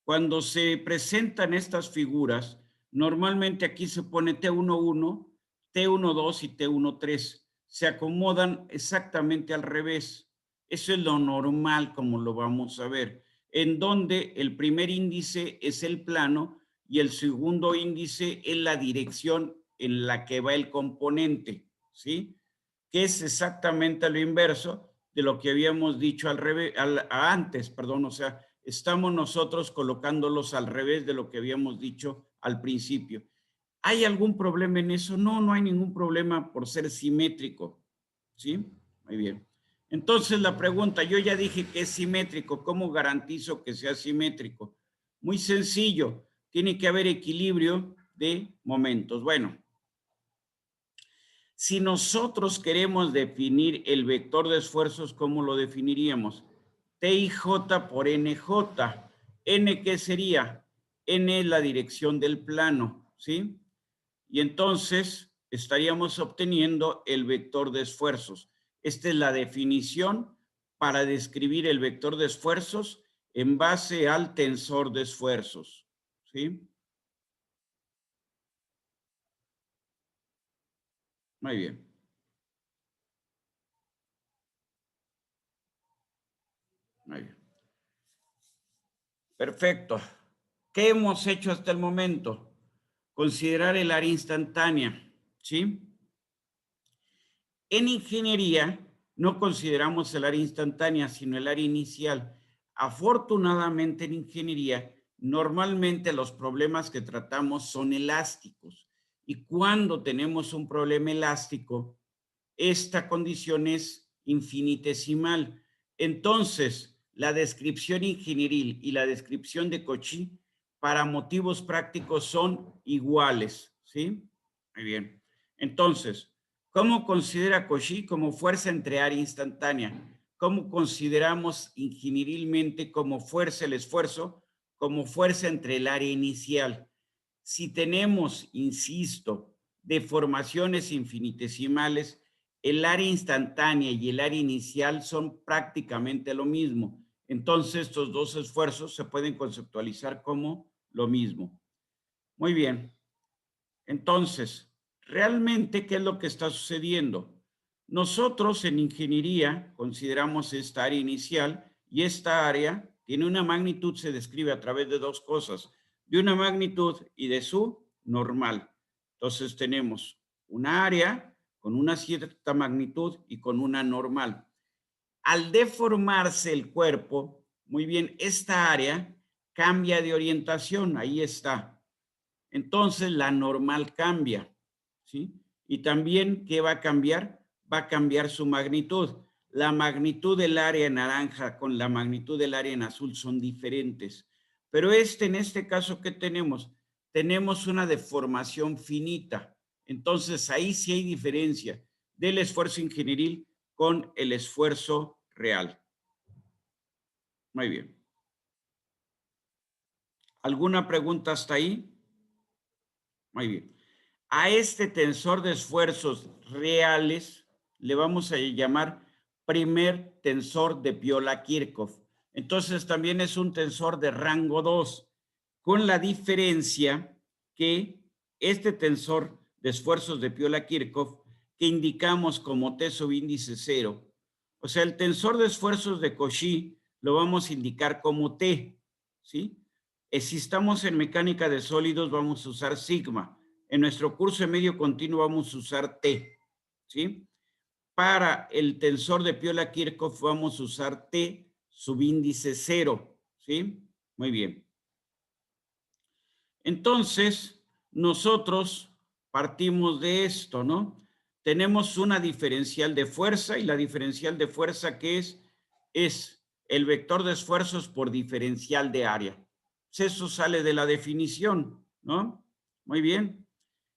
[SPEAKER 1] Cuando se presentan estas figuras, normalmente aquí se pone T11, T12 y T13. Se acomodan exactamente al revés. Eso es lo normal como lo vamos a ver, en donde el primer índice es el plano y el segundo índice es la dirección en la que va el componente, ¿sí? Que es exactamente lo inverso de lo que habíamos dicho antes, perdón, o sea, estamos nosotros colocándolos al revés de lo que habíamos dicho al principio. ¿Hay algún problema en eso? No, no hay ningún problema por ser simétrico, ¿sí? Muy bien. Entonces la pregunta, yo ya dije que es simétrico, ¿cómo garantizo que sea simétrico? Muy sencillo, tiene que haber equilibrio de momentos. Bueno, si nosotros queremos definir el vector de esfuerzos, ¿cómo lo definiríamos? TIJ por NJ. ¿N qué sería? N es la dirección del plano, ¿sí? Y entonces estaríamos obteniendo el vector de esfuerzos. Esta es la definición para describir el vector de esfuerzos en base al tensor de esfuerzos, ¿sí? Muy bien. Muy bien. Perfecto. ¿Qué hemos hecho hasta el momento? Considerar el área instantánea, ¿sí? En ingeniería no consideramos el área instantánea, sino el área inicial. Afortunadamente en ingeniería, normalmente los problemas que tratamos son elásticos. Y cuando tenemos un problema elástico, esta condición es infinitesimal. Entonces, la descripción ingenieril y la descripción de Cauchy para motivos prácticos son iguales, ¿sí? Muy bien. Entonces, ¿cómo considera Cauchy como fuerza entre área instantánea? ¿Cómo consideramos ingenierilmente como fuerza el esfuerzo? Como fuerza entre el área inicial. Si tenemos, insisto, deformaciones infinitesimales, el área instantánea y el área inicial son prácticamente lo mismo. Entonces, estos dos esfuerzos se pueden conceptualizar como lo mismo. Muy bien. Entonces, realmente, ¿qué es lo que está sucediendo? Nosotros en ingeniería consideramos esta área inicial y esta área tiene una magnitud, se describe a través de dos cosas, de una magnitud y de su normal. Entonces tenemos una área con una cierta magnitud y con una normal. Al deformarse el cuerpo, muy bien, esta área cambia de orientación, ahí está. Entonces la normal cambia, ¿sí? Y también, ¿qué va a cambiar? Va a cambiar su magnitud. La magnitud del área naranja con la magnitud del área en azul son diferentes. Pero en este caso, ¿qué tenemos? Tenemos una deformación finita. Entonces, ahí sí hay diferencia del esfuerzo ingenieril con el esfuerzo real. Muy bien. ¿Alguna pregunta hasta ahí? Muy bien. A este tensor de esfuerzos reales le vamos a llamar primer tensor de Piola-Kirchhoff. Entonces también es un tensor de rango 2, con la diferencia que este tensor de esfuerzos de Piola-Kirchhoff, que indicamos como T subíndice 0, o sea, el tensor de esfuerzos de Cauchy lo vamos a indicar como T, ¿sí? Si estamos en mecánica de sólidos, vamos a usar sigma. En nuestro curso de medio continuo vamos a usar T, ¿sí? Para el tensor de Piola-Kirchhoff vamos a usar T subíndice 0, ¿sí? Muy bien. Entonces, nosotros partimos de esto, ¿no? Tenemos una diferencial de fuerza y la diferencial de fuerza que es el vector de esfuerzos por diferencial de área. Eso sale de la definición, ¿no? Muy bien.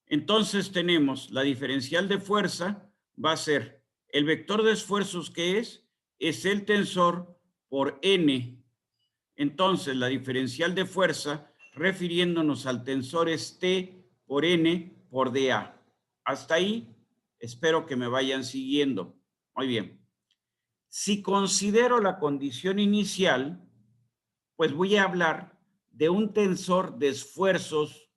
[SPEAKER 1] Entonces tenemos la diferencial de fuerza, va a ser el vector de esfuerzos que es el tensor por N. Entonces la diferencial de fuerza, refiriéndonos al tensor, es T por N por dA. Hasta ahí, espero que me vayan siguiendo. Muy bien. Si considero la condición inicial, pues voy a hablar de un tensor de esfuerzos,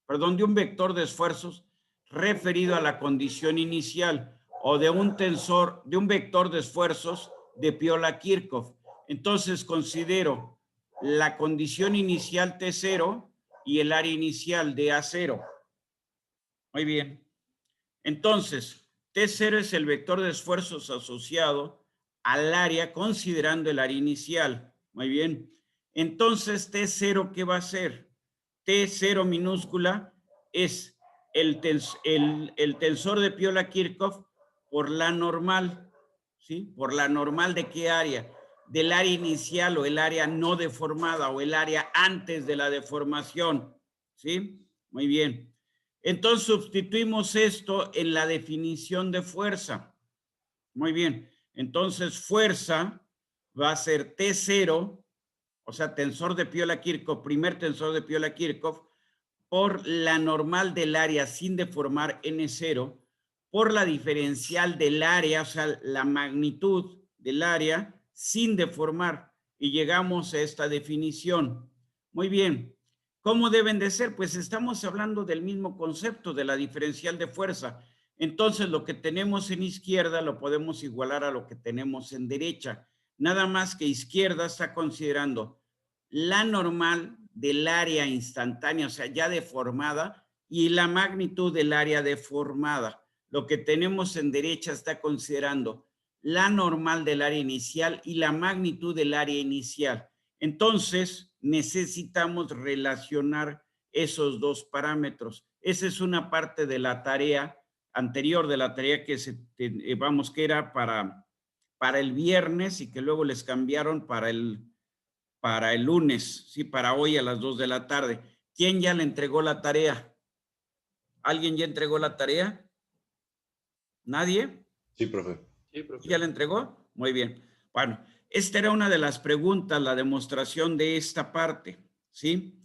[SPEAKER 1] perdón, de un vector de esfuerzos referido a la condición inicial, o de un tensor, de un vector de esfuerzos de Piola-Kirchhoff. Entonces considero la condición inicial T0 y el área inicial de A0. Muy bien. Entonces, T0 es el vector de esfuerzos asociado al área considerando el área inicial. Muy bien. Entonces, T0, ¿qué va a ser? T0 minúscula es el tensor de Piola-Kirchhoff por la normal, ¿sí? ¿Por la normal de qué área? Del área inicial o el área no deformada o el área antes de la deformación, ¿sí? Muy bien. Entonces sustituimos esto en la definición de fuerza. Muy bien. Entonces fuerza va a ser T0, o sea, tensor de Piola-Kirchhoff, primer tensor de Piola-Kirchhoff, por la normal del área sin deformar N0, por la diferencial del área, o sea, la magnitud del área sin deformar. Y llegamos a esta definición. Muy bien. ¿Cómo deben de ser? Pues estamos hablando del mismo concepto de la diferencial de fuerza. Entonces, lo que tenemos en izquierda lo podemos igualar a lo que tenemos en derecha. Nada más que izquierda está considerando la normal del área instantánea, o sea, ya deformada, y la magnitud del área deformada. Lo que tenemos en derecha está considerando la normal del área inicial y la magnitud del área inicial. Entonces, necesitamos relacionar esos dos parámetros. Esa es una parte de la tarea anterior, de la tarea que que era para el viernes y que luego les cambiaron para el lunes, sí, para hoy a las 2 de la tarde. ¿Quién ya le entregó la tarea? ¿Alguien ya entregó la tarea? ¿Nadie?
[SPEAKER 8] Sí, profe.
[SPEAKER 7] Sí, profe.
[SPEAKER 1] ¿Ya la entregó? Muy bien. Bueno, esta era una de las preguntas, la demostración de esta parte, ¿sí?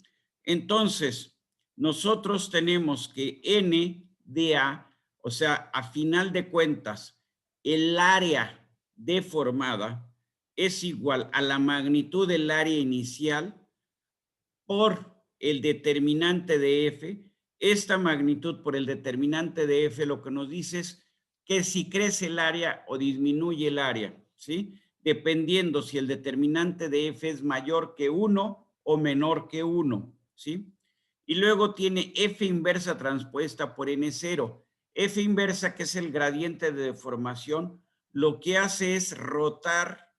[SPEAKER 1] Entonces, nosotros tenemos que N de A, o sea, a final de cuentas, el área deformada es igual a la magnitud del área inicial por el determinante de F. Esta magnitud por el determinante de F lo que nos dice es que si crece el área o disminuye el área, ¿sí? Dependiendo si el determinante de F es mayor que 1 o menor que 1, ¿sí? Y luego tiene F inversa transpuesta por N0. F inversa, que es el gradiente de deformación, lo que hace es rotar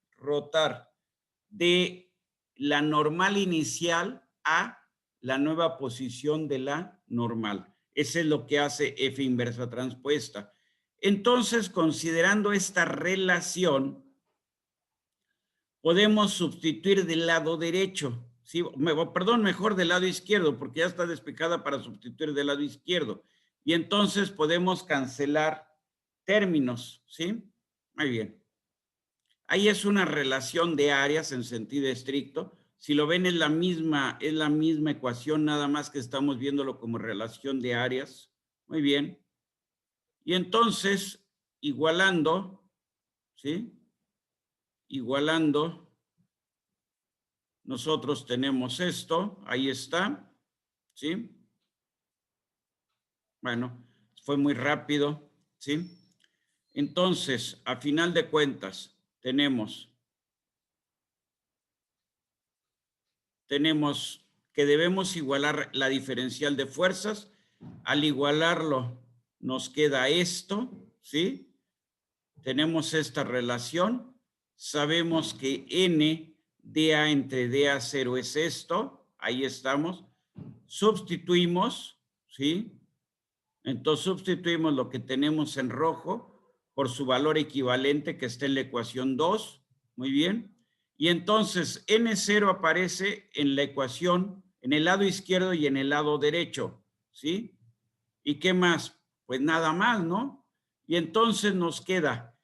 [SPEAKER 1] de la normal inicial a la nueva posición de la normal. Eso es lo que hace F inversa transpuesta. Entonces, considerando esta relación, podemos sustituir del lado derecho, ¿sí? Perdón, mejor del lado izquierdo, porque ya está despejada para sustituir del lado izquierdo. Y entonces podemos cancelar términos, ¿sí? Muy bien. Ahí es una relación de áreas en sentido estricto. Si lo ven, es la misma ecuación, nada más que estamos viéndolo como relación de áreas. Muy bien. Y entonces, igualando, ¿sí? Igualando nosotros tenemos esto, ahí está, ¿sí? Bueno, fue muy rápido, ¿sí? Entonces, a final de cuentas, tenemos que debemos igualar la diferencial de fuerzas. Al igualarlo, nos queda esto, ¿sí? Tenemos esta relación. Sabemos que N dA entre dA0 es esto. Ahí estamos. Sustituimos, ¿sí? Entonces sustituimos lo que tenemos en rojo por su valor equivalente que está en la ecuación 2. Muy bien. Y entonces N0 aparece en la ecuación en el lado izquierdo y en el lado derecho, ¿sí? ¿Y qué más? Pues nada más, ¿no? Y entonces nos queda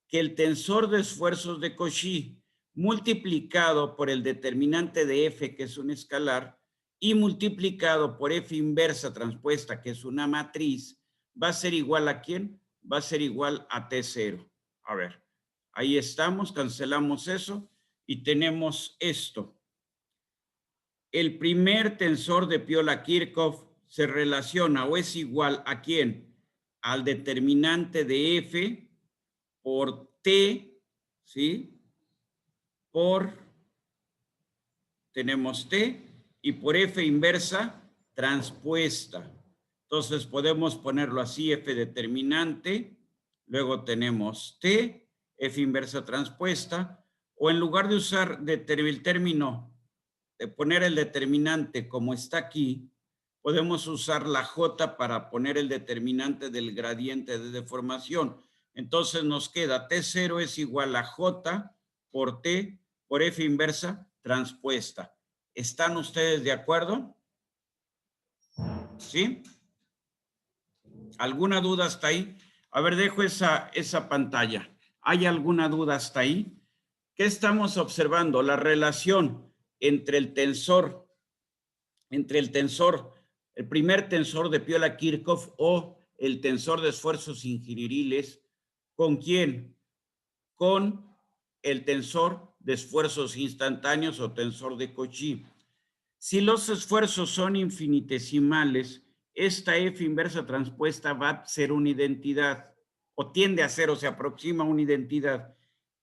[SPEAKER 1] que el tensor de esfuerzos de Cauchy multiplicado por el determinante de F, que es un escalar, y multiplicado por F inversa transpuesta, que es una matriz, va a ser igual a ¿quién? Va a ser igual a T0. A ver, ahí estamos, cancelamos eso y tenemos esto. El primer tensor de Piola-Kirchhoff se relaciona o es igual a ¿quién? Al determinante de F por T, ¿sí? Tenemos T y por F inversa transpuesta. Entonces podemos ponerlo así, F determinante, luego tenemos T, F inversa transpuesta, o en lugar de usar el término de poner el determinante como está aquí, podemos usar la J para poner el determinante del gradiente de deformación. Entonces nos queda T0 es igual a J por T por F inversa transpuesta. ¿Están ustedes de acuerdo? ¿Sí? ¿Alguna duda hasta ahí? A ver, dejo esa pantalla. ¿Hay alguna duda hasta ahí? ¿Qué estamos observando? La relación entre el primer tensor de Piola-Kirchhoff o el tensor de esfuerzos ingenieriles, ¿con quién? Con el tensor de esfuerzos instantáneos o tensor de Cauchy. Si los esfuerzos son infinitesimales, esta F inversa transpuesta va a ser una identidad, o tiende a ser, o se aproxima a una identidad,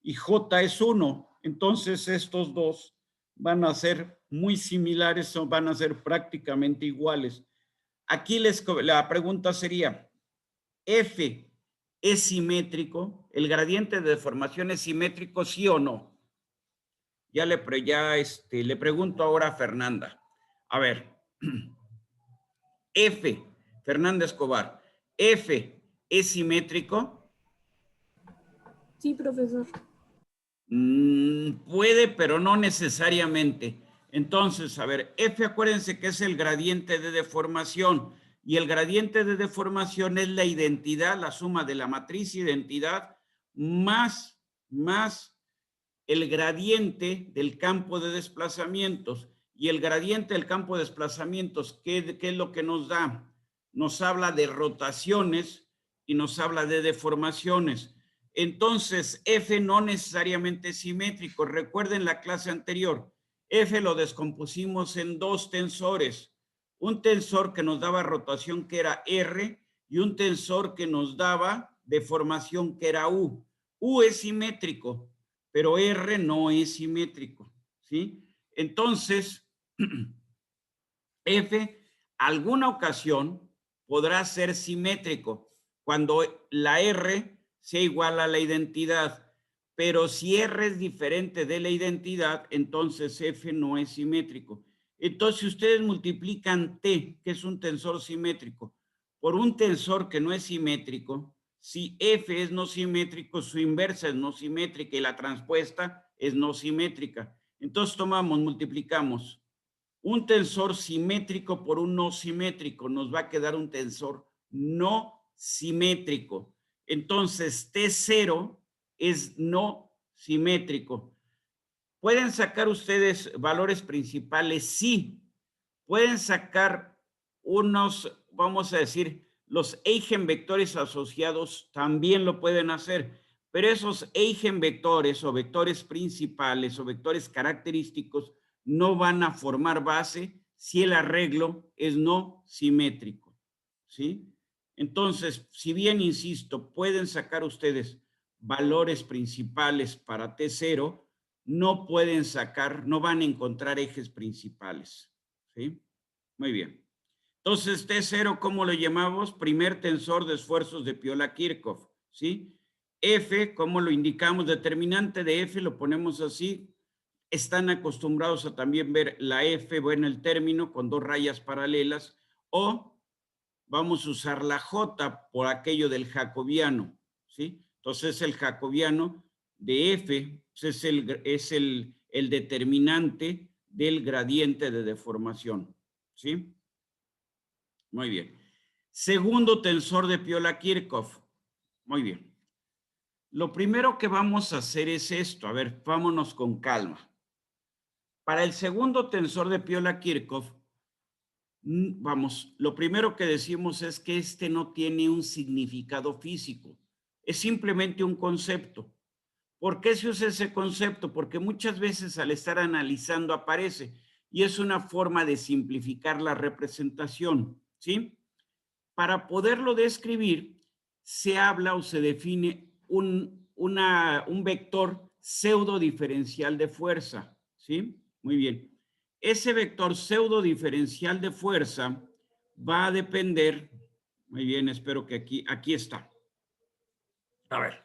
[SPEAKER 1] y J es 1. Entonces estos dos van a ser muy similares o van a ser prácticamente iguales. Aquí la pregunta sería, ¿F es simétrico? ¿El gradiente de deformación es simétrico, sí o no? Le pregunto ahora a Fernanda. A ver, Fernanda Escobar, ¿F es simétrico?
[SPEAKER 8] Sí, profesor.
[SPEAKER 1] Puede, pero no necesariamente. Entonces, a ver, F, acuérdense que es el gradiente de deformación. Y el gradiente de deformación es la identidad, la suma de la matriz identidad más el gradiente del campo de desplazamientos. Y el gradiente del campo de desplazamientos, ¿qué es lo que nos da? Nos habla de rotaciones y nos habla de deformaciones. Entonces, F no necesariamente es simétrico. Recuerden la clase anterior. F lo descompusimos en dos tensores. Un tensor que nos daba rotación, que era R, y un tensor que nos daba deformación, que era U. U es simétrico, pero R no es simétrico, ¿sí? Entonces, F, alguna ocasión, podrá ser simétrico cuando la R sea igual a la identidad, pero si R es diferente de la identidad, entonces F no es simétrico. Entonces, si ustedes multiplican T, que es un tensor simétrico, por un tensor que no es simétrico, si F es no simétrico, su inversa es no simétrica y la transpuesta es no simétrica. Entonces multiplicamos un tensor simétrico por un no simétrico, nos va a quedar un tensor no simétrico. Entonces, T0 es no simétrico. ¿Pueden sacar ustedes valores principales? Sí. Pueden sacar unos, vamos a decir, los eigenvectores asociados también lo pueden hacer, pero esos eigenvectores o vectores principales o vectores característicos no van a formar base si el arreglo es no simétrico, ¿sí? Entonces, si bien, insisto, pueden sacar ustedes valores principales para T0, no pueden sacar, no van a encontrar ejes principales, ¿sí? Muy bien. Entonces, T0, ¿cómo lo llamamos? Primer tensor de esfuerzos de Piola-Kirchhoff, ¿sí? F, ¿cómo lo indicamos? Determinante de F, lo ponemos así. Están acostumbrados a también ver la F, bueno, el término con dos rayas paralelas, o vamos a usar la J por aquello del jacobiano, ¿sí? Entonces, el jacobiano de F es el determinante del gradiente de deformación, ¿sí? Muy bien. Segundo tensor de Piola-Kirchhoff. Muy bien. Lo primero que vamos a hacer es esto. A ver, vámonos con calma. Para el segundo tensor de Piola-Kirchhoff, vamos, lo primero que decimos es que este no tiene un significado físico. Es simplemente un concepto. ¿Por qué se usa ese concepto? Porque muchas veces al estar analizando aparece y es una forma de simplificar la representación, ¿sí? Para poderlo describir, se habla o se define un vector pseudo diferencial de fuerza, ¿sí? Muy bien. Ese vector pseudo diferencial de fuerza va a depender, muy bien, espero que aquí está. A ver.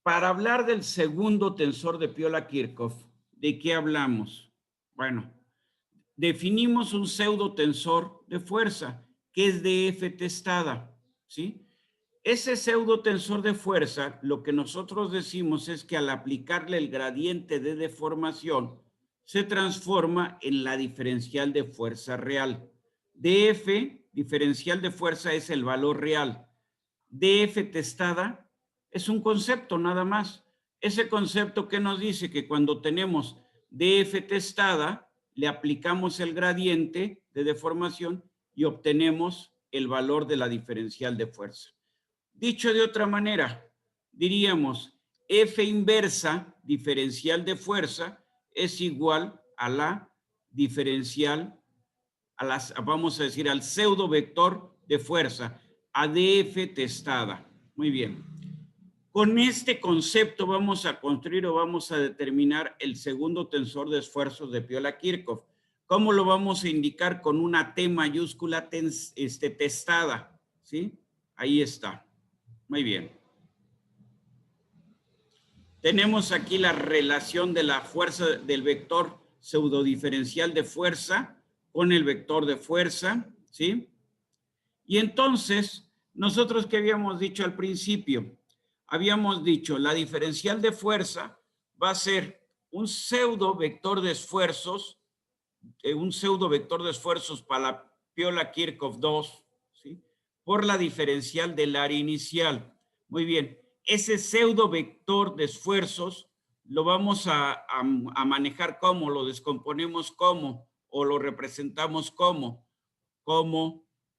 [SPEAKER 1] Para hablar del segundo tensor de Piola-Kirchhoff, ¿de qué hablamos? Bueno, definimos un pseudo tensor de fuerza que es de F testada, ¿sí? Ese pseudo tensor de fuerza, lo que nosotros decimos es que al aplicarle el gradiente de deformación, se transforma en la diferencial de fuerza real. dF, diferencial de fuerza, es el valor real. dF testada es un concepto nada más. Ese concepto que nos dice que cuando tenemos dF testada, le aplicamos el gradiente de deformación y obtenemos el valor de la diferencial de fuerza. Dicho de otra manera, diríamos F inversa diferencial de fuerza es igual a la diferencial, vamos a decir, al pseudo vector de fuerza, a dF testada. Muy bien. Con este concepto vamos a construir o vamos a determinar el segundo tensor de esfuerzos de Piola-Kirchhoff. ¿Cómo lo vamos a indicar? Con una T mayúscula testada, ¿sí? Ahí está. Muy bien. Tenemos aquí la relación de la fuerza del vector pseudodiferencial de fuerza con el vector de fuerza, ¿sí? Y entonces, nosotros, ¿qué habíamos dicho al principio? Habíamos dicho, la diferencial de fuerza va a ser un pseudo vector de esfuerzos para la Piola-Kirchhoff 2, ¿sí? Por la diferencial del área inicial. Muy bien, ese pseudo vector de esfuerzos lo vamos a manejar como, lo descomponemos como, o lo representamos como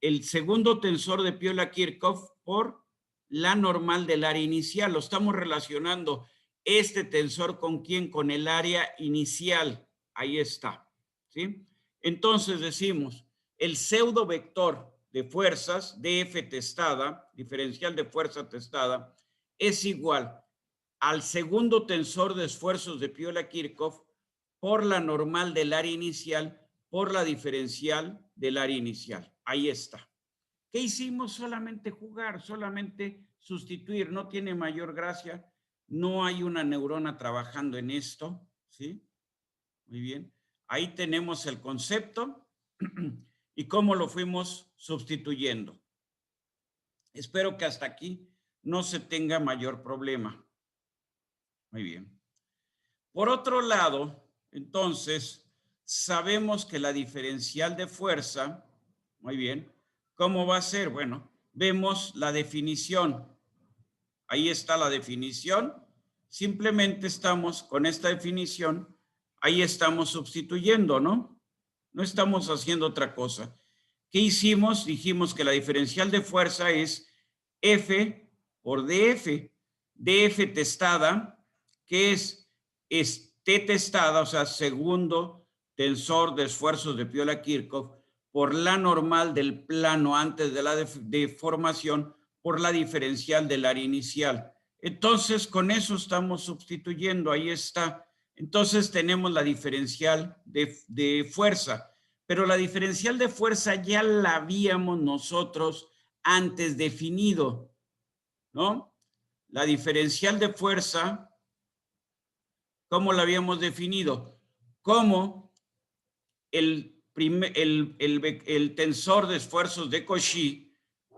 [SPEAKER 1] el segundo tensor de Piola-Kirchhoff por la normal del área inicial. Lo estamos relacionando este tensor con quién, con el área inicial. Ahí está, ¿sí? Entonces decimos, el pseudo vector de fuerzas, dF testada, diferencial de fuerza testada, es igual al segundo tensor de esfuerzos de Piola-Kirchhoff por la normal del área inicial por la diferencial del área inicial. Ahí está. ¿Qué hicimos? Solamente jugar, solamente sustituir. No tiene mayor gracia. No hay una neurona trabajando en esto, ¿sí? Muy bien. Ahí tenemos el concepto y cómo lo fuimos sustituyendo. Espero que hasta aquí no se tenga mayor problema. Muy bien. Por otro lado, entonces, sabemos que la diferencial de fuerza, muy bien, ¿cómo va a ser? Bueno, vemos la definición. Ahí está la definición. Simplemente estamos con esta definición, ahí estamos sustituyendo, ¿no? No estamos haciendo otra cosa. ¿Qué hicimos? Dijimos que la diferencial de fuerza es F por DF. DF testada, que es T testada, o sea, segundo tensor de esfuerzos de Piola-Kirchhoff, por la normal del plano antes de la deformación, por la diferencial del área inicial. Entonces, con eso estamos sustituyendo, ahí está. Entonces, tenemos la diferencial de fuerza, pero la diferencial de fuerza ya la habíamos nosotros antes definido, ¿no? La diferencial de fuerza, ¿cómo la habíamos definido? Como el tensor de esfuerzos de Cauchy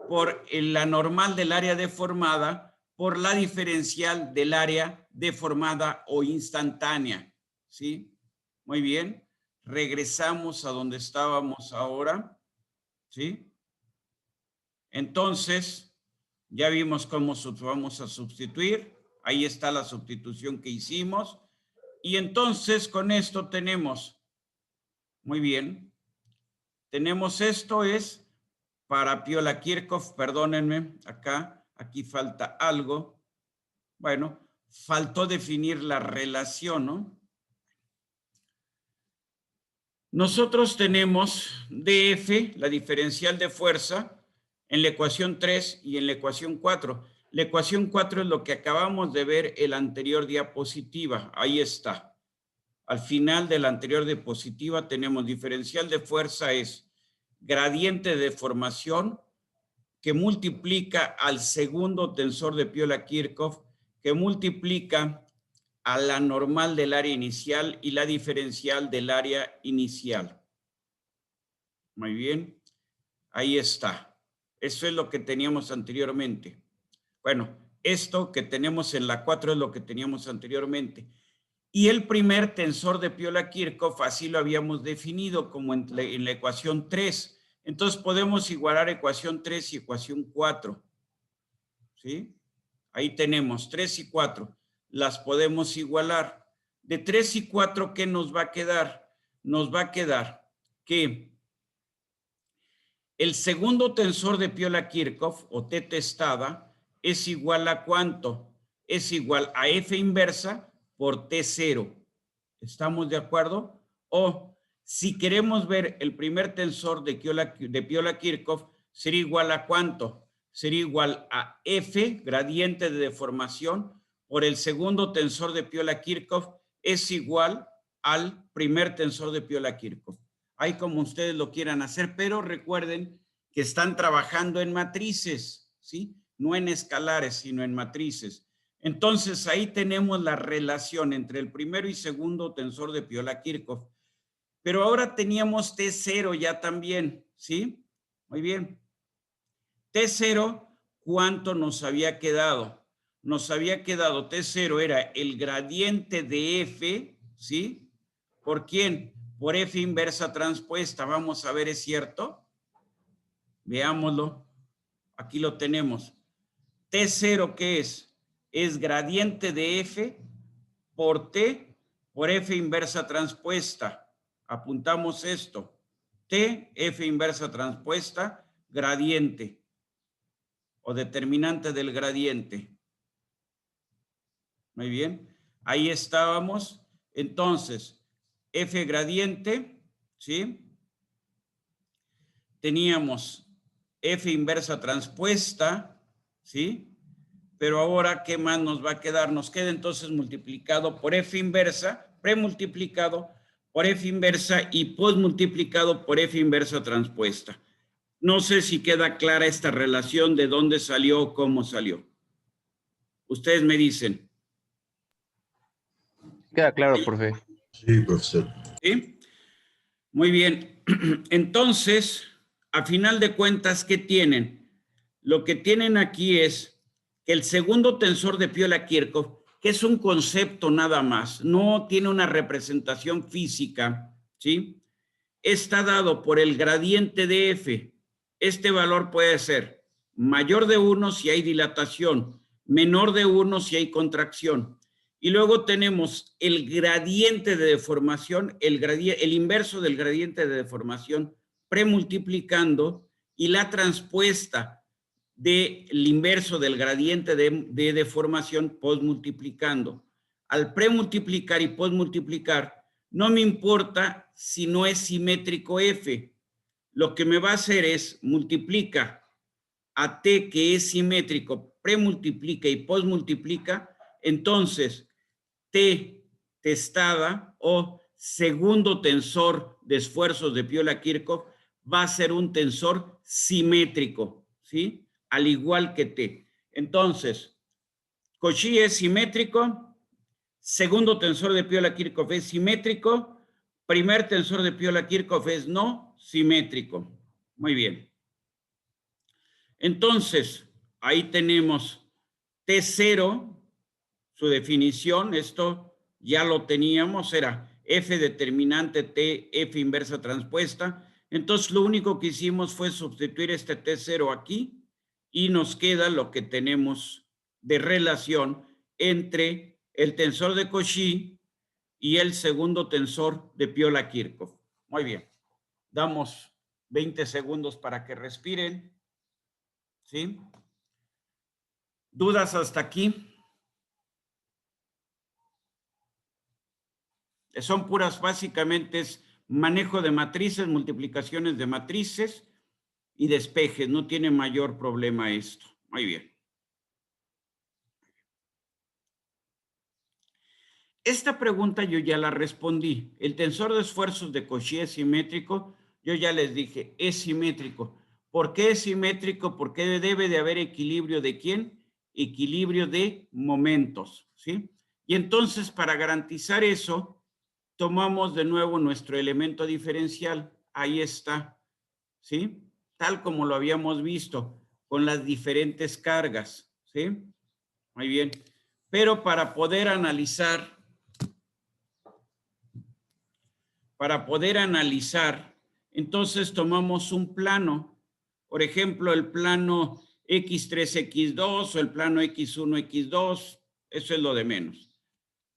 [SPEAKER 1] por la normal del área deformada por la diferencial del área deformada o instantánea, ¿sí? Muy bien. Regresamos a donde estábamos ahora, ¿sí? Entonces, ya vimos cómo vamos a sustituir. Ahí está la sustitución que hicimos. Y entonces, con esto tenemos, muy bien, tenemos esto es para Piola-Kirchhoff, perdónenme, aquí falta algo. Bueno, faltó definir la relación, ¿no? Nosotros tenemos DF, la diferencial de fuerza, en la ecuación 3 y en la ecuación 4. La ecuación 4 es lo que acabamos de ver en la anterior diapositiva. Ahí está. Al final de la anterior diapositiva tenemos diferencial de fuerza es gradiente de deformación que multiplica al segundo tensor de Piola-Kirchhoff, que multiplica a la normal del área inicial y la diferencial del área inicial. Muy bien. Ahí está. Eso es lo que teníamos anteriormente. Bueno, esto que tenemos en la 4 es lo que teníamos anteriormente. Y el primer tensor de Piola-Kirchhoff así lo habíamos definido como en la ecuación 3. Entonces podemos igualar ecuación 3 y ecuación 4. ¿Sí? Ahí tenemos 3 y 4. Las podemos igualar. De 3 y 4, ¿qué nos va a quedar? Nos va a quedar que el segundo tensor de Piola-Kirchhoff, o T testada, es igual a ¿cuánto? Es igual a F inversa por T0. ¿Estamos de acuerdo? O si queremos ver el primer tensor de Piola-Kirchhoff, sería igual a ¿cuánto? Sería igual a F, gradiente de deformación, por el segundo tensor de Piola-Kirchhoff, es igual al primer tensor de Piola-Kirchhoff. Ahí como ustedes lo quieran hacer, pero recuerden que están trabajando en matrices, ¿sí? No en escalares, sino en matrices. Entonces, ahí tenemos la relación entre el primero y segundo tensor de Piola-Kirchhoff. Pero ahora teníamos T0 ya también, ¿sí? Muy bien. T0, ¿cuánto nos había quedado? Nos había quedado T0 era el gradiente de F, ¿sí? ¿Por quién? Por F inversa transpuesta. Vamos a ver, ¿es cierto? Veámoslo. Aquí lo tenemos. T0, ¿qué es? Es gradiente de F por T por F inversa transpuesta. Apuntamos esto. T, F inversa transpuesta, gradiente o determinante del gradiente. Muy bien. Ahí estábamos. Entonces, F gradiente, ¿sí? Teníamos F inversa transpuesta, ¿sí? Pero ahora, ¿qué más nos va a quedar? Nos queda entonces multiplicado por F inversa, premultiplicado por F inversa y postmultiplicado por F inversa transpuesta. No sé si queda clara esta relación de dónde salió o cómo salió. Ustedes me dicen.
[SPEAKER 4] Queda claro, profe.
[SPEAKER 9] Sí, profesor.
[SPEAKER 1] ¿Sí? Muy bien. Entonces, a final de cuentas, ¿qué tienen? Lo que tienen aquí es que el segundo tensor de Piola-Kirchhoff, que es un concepto nada más, no tiene una representación física, ¿sí? Está dado por el gradiente de F. Este valor puede ser mayor de 1 si hay dilatación, menor de 1 si hay contracción. Y luego tenemos el gradiente de deformación, el inverso del gradiente de deformación premultiplicando y la transpuesta del inverso del gradiente de deformación postmultiplicando. al premultiplicar y postmultiplicar, no me importa si no es simétrico F. Lo que me va a hacer es multiplica a T que es simétrico, premultiplica y postmultiplica, entonces T testada o segundo tensor de esfuerzos de Piola-Kirchhoff va a ser un tensor simétrico, ¿sí? Al igual que T. Entonces, Cauchy es simétrico, segundo tensor de Piola-Kirchhoff es simétrico, primer tensor de Piola-Kirchhoff es no simétrico. Muy bien. Entonces, ahí tenemos T0, su definición, esto ya lo teníamos, era F determinante T, F inversa transpuesta. Entonces, lo único que hicimos fue sustituir este T0 aquí y nos queda lo que tenemos de relación entre el tensor de Cauchy y el segundo tensor de Piola-Kirchhoff. Muy bien. Damos 20 segundos para que respiren. ¿Sí? ¿Dudas hasta aquí? Son puras, básicamente es manejo de matrices, multiplicaciones de matrices y despejes. No tiene mayor problema esto. Muy bien. Esta pregunta yo ya la respondí. El tensor de esfuerzos de Cauchy es simétrico. Yo ya les dije, es simétrico. ¿Por qué es simétrico? Porque debe de haber equilibrio de ¿quién? Equilibrio de momentos, ¿sí? Y entonces, para garantizar eso, tomamos de nuevo nuestro elemento diferencial. Ahí está, ¿sí? Tal como lo habíamos visto, con las diferentes cargas, ¿sí? Muy bien. Pero para poder analizar, entonces tomamos un plano. Por ejemplo, el plano X3, X2 o el plano X1, X2, eso es lo de menos.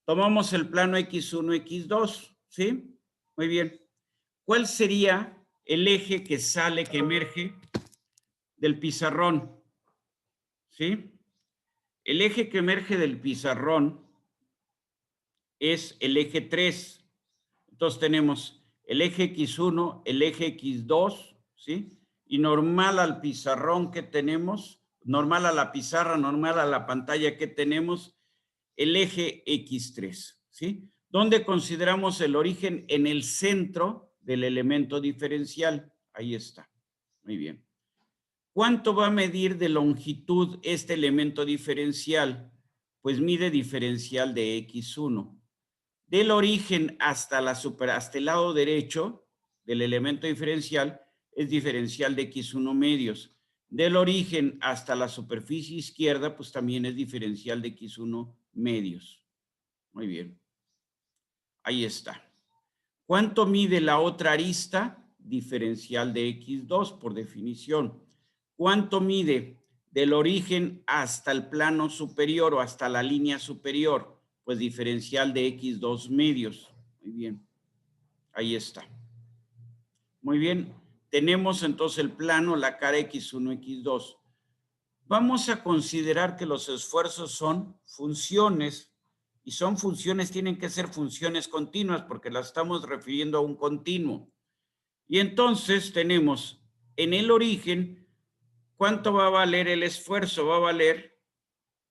[SPEAKER 1] Tomamos el plano X1, X2, ¿sí? Muy bien. ¿Cuál sería el eje que sale, que emerge del pizarrón? ¿Sí? El eje que emerge del pizarrón es el eje 3. Entonces tenemos el eje X1, el eje X2, ¿sí? Y normal al pizarrón que tenemos, normal a la pizarra, normal a la pantalla que tenemos, el eje X3, ¿sí? Donde consideramos el origen en el centro del elemento diferencial. Ahí está. Muy bien. ¿Cuánto va a medir de longitud este elemento diferencial? Pues mide diferencial de X1. Del origen hasta el lado derecho del elemento diferencial es diferencial de X1 medios. Del origen hasta la superficie izquierda, pues también es diferencial de X1 medios. Muy bien. Ahí está. ¿Cuánto mide la otra arista? Diferencial de X2 por definición. ¿Cuánto mide del origen hasta el plano superior o hasta la línea superior? Pues diferencial de X2 medios. Muy bien. Ahí está. Muy bien. Tenemos entonces el plano, la cara X1, X2. Vamos a considerar que los esfuerzos son funciones y son funciones, tienen que ser funciones continuas porque las estamos refiriendo a un continuo. Y entonces tenemos en el origen, ¿cuánto va a valer el esfuerzo? Va a valer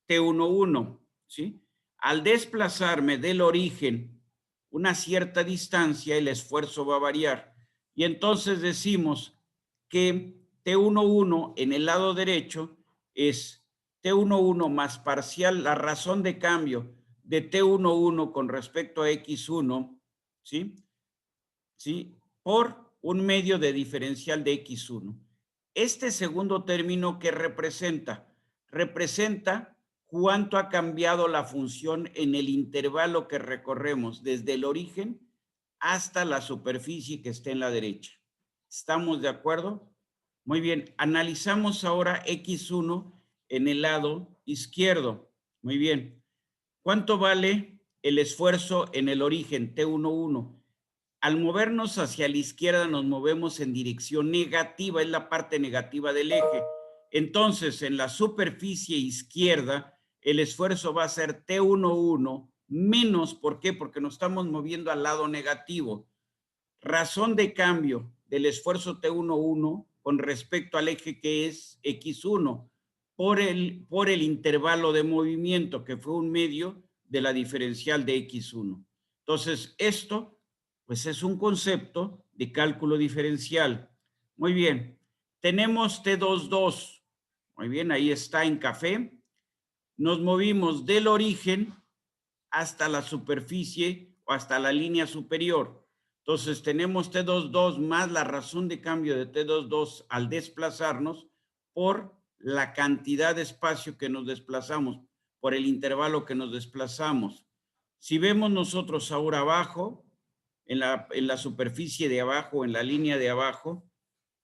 [SPEAKER 1] T11, ¿sí? Al desplazarme del origen una cierta distancia, el esfuerzo va a variar. Y entonces decimos que T11 en el lado derecho es T11 más parcial, la razón de cambio de T11 con respecto a X1, ¿sí? ¿Sí? Por un medio de diferencial de X1. Este segundo término, ¿qué representa? Representa cuánto ha cambiado la función en el intervalo que recorremos desde el origen hasta la superficie que está en la derecha. ¿Estamos de acuerdo? Muy bien, analizamos ahora X1 en el lado izquierdo. Muy bien. ¿Cuánto vale el esfuerzo en el origen T11? Al movernos hacia la izquierda nos movemos en dirección negativa, es la parte negativa del eje. Entonces, en la superficie izquierda, el esfuerzo va a ser T11 menos, ¿por qué? Porque nos estamos moviendo al lado negativo. Razón de cambio del esfuerzo T11 con respecto al eje que es X1 por el intervalo de movimiento que fue un medio de la diferencial de X1. Entonces, esto pues es un concepto de cálculo diferencial. Muy bien, tenemos T22. Muy bien, ahí está en café. Nos movimos del origen hasta la superficie o hasta la línea superior. Entonces tenemos T22 más la razón de cambio de T22 al desplazarnos por la cantidad de espacio que nos desplazamos, por el intervalo que nos desplazamos. Si vemos nosotros ahora abajo, en la superficie de abajo, en la línea de abajo,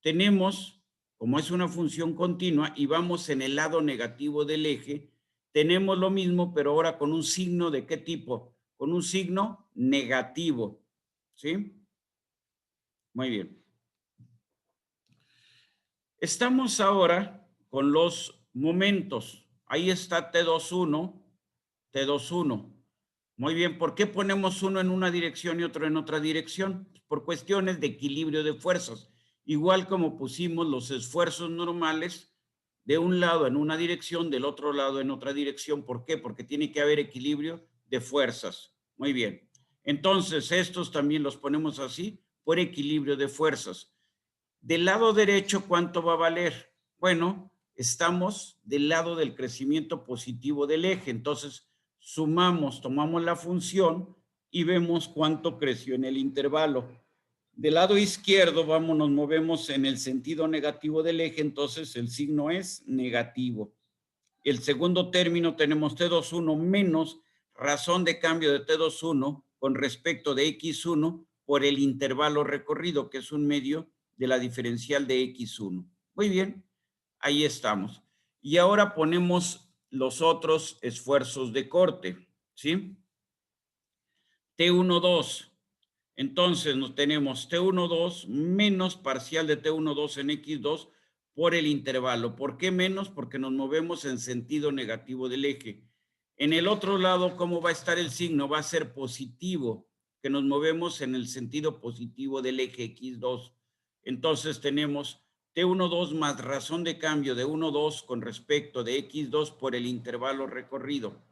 [SPEAKER 1] tenemos, como es una función continua y vamos en el lado negativo del eje, tenemos lo mismo, pero ahora con un signo ¿de qué tipo? Con un signo negativo, ¿sí? Muy bien. Estamos ahora con los momentos. Ahí está T21, T21. Muy bien, ¿por qué ponemos uno en una dirección y otro en otra dirección? Por cuestiones de equilibrio de fuerzas. Igual como pusimos los esfuerzos normales de un lado en una dirección, del otro lado en otra dirección. ¿Por qué? Porque tiene que haber equilibrio de fuerzas. Muy bien. Entonces, estos también los ponemos así, por equilibrio de fuerzas. Del lado derecho, ¿cuánto va a valer? Bueno, estamos del lado del crecimiento positivo del eje. Entonces, sumamos, tomamos la función y vemos cuánto creció en el intervalo. Del lado izquierdo, nos movemos en el sentido negativo del eje, entonces el signo es negativo. El segundo término tenemos T21 menos razón de cambio de T21 con respecto de X1 por el intervalo recorrido, que es un medio de la diferencial de X1. Muy bien, ahí estamos. Y ahora ponemos los otros esfuerzos de corte, ¿sí? T12. Entonces nos tenemos T12 menos parcial de T12 en X2 por el intervalo. ¿Por qué menos? Porque nos movemos en sentido negativo del eje. En el otro lado, ¿cómo va a estar el signo? Va a ser positivo, que nos movemos en el sentido positivo del eje X2. Entonces tenemos T12 más razón de cambio de 1,2 con respecto de X2 por el intervalo recorrido.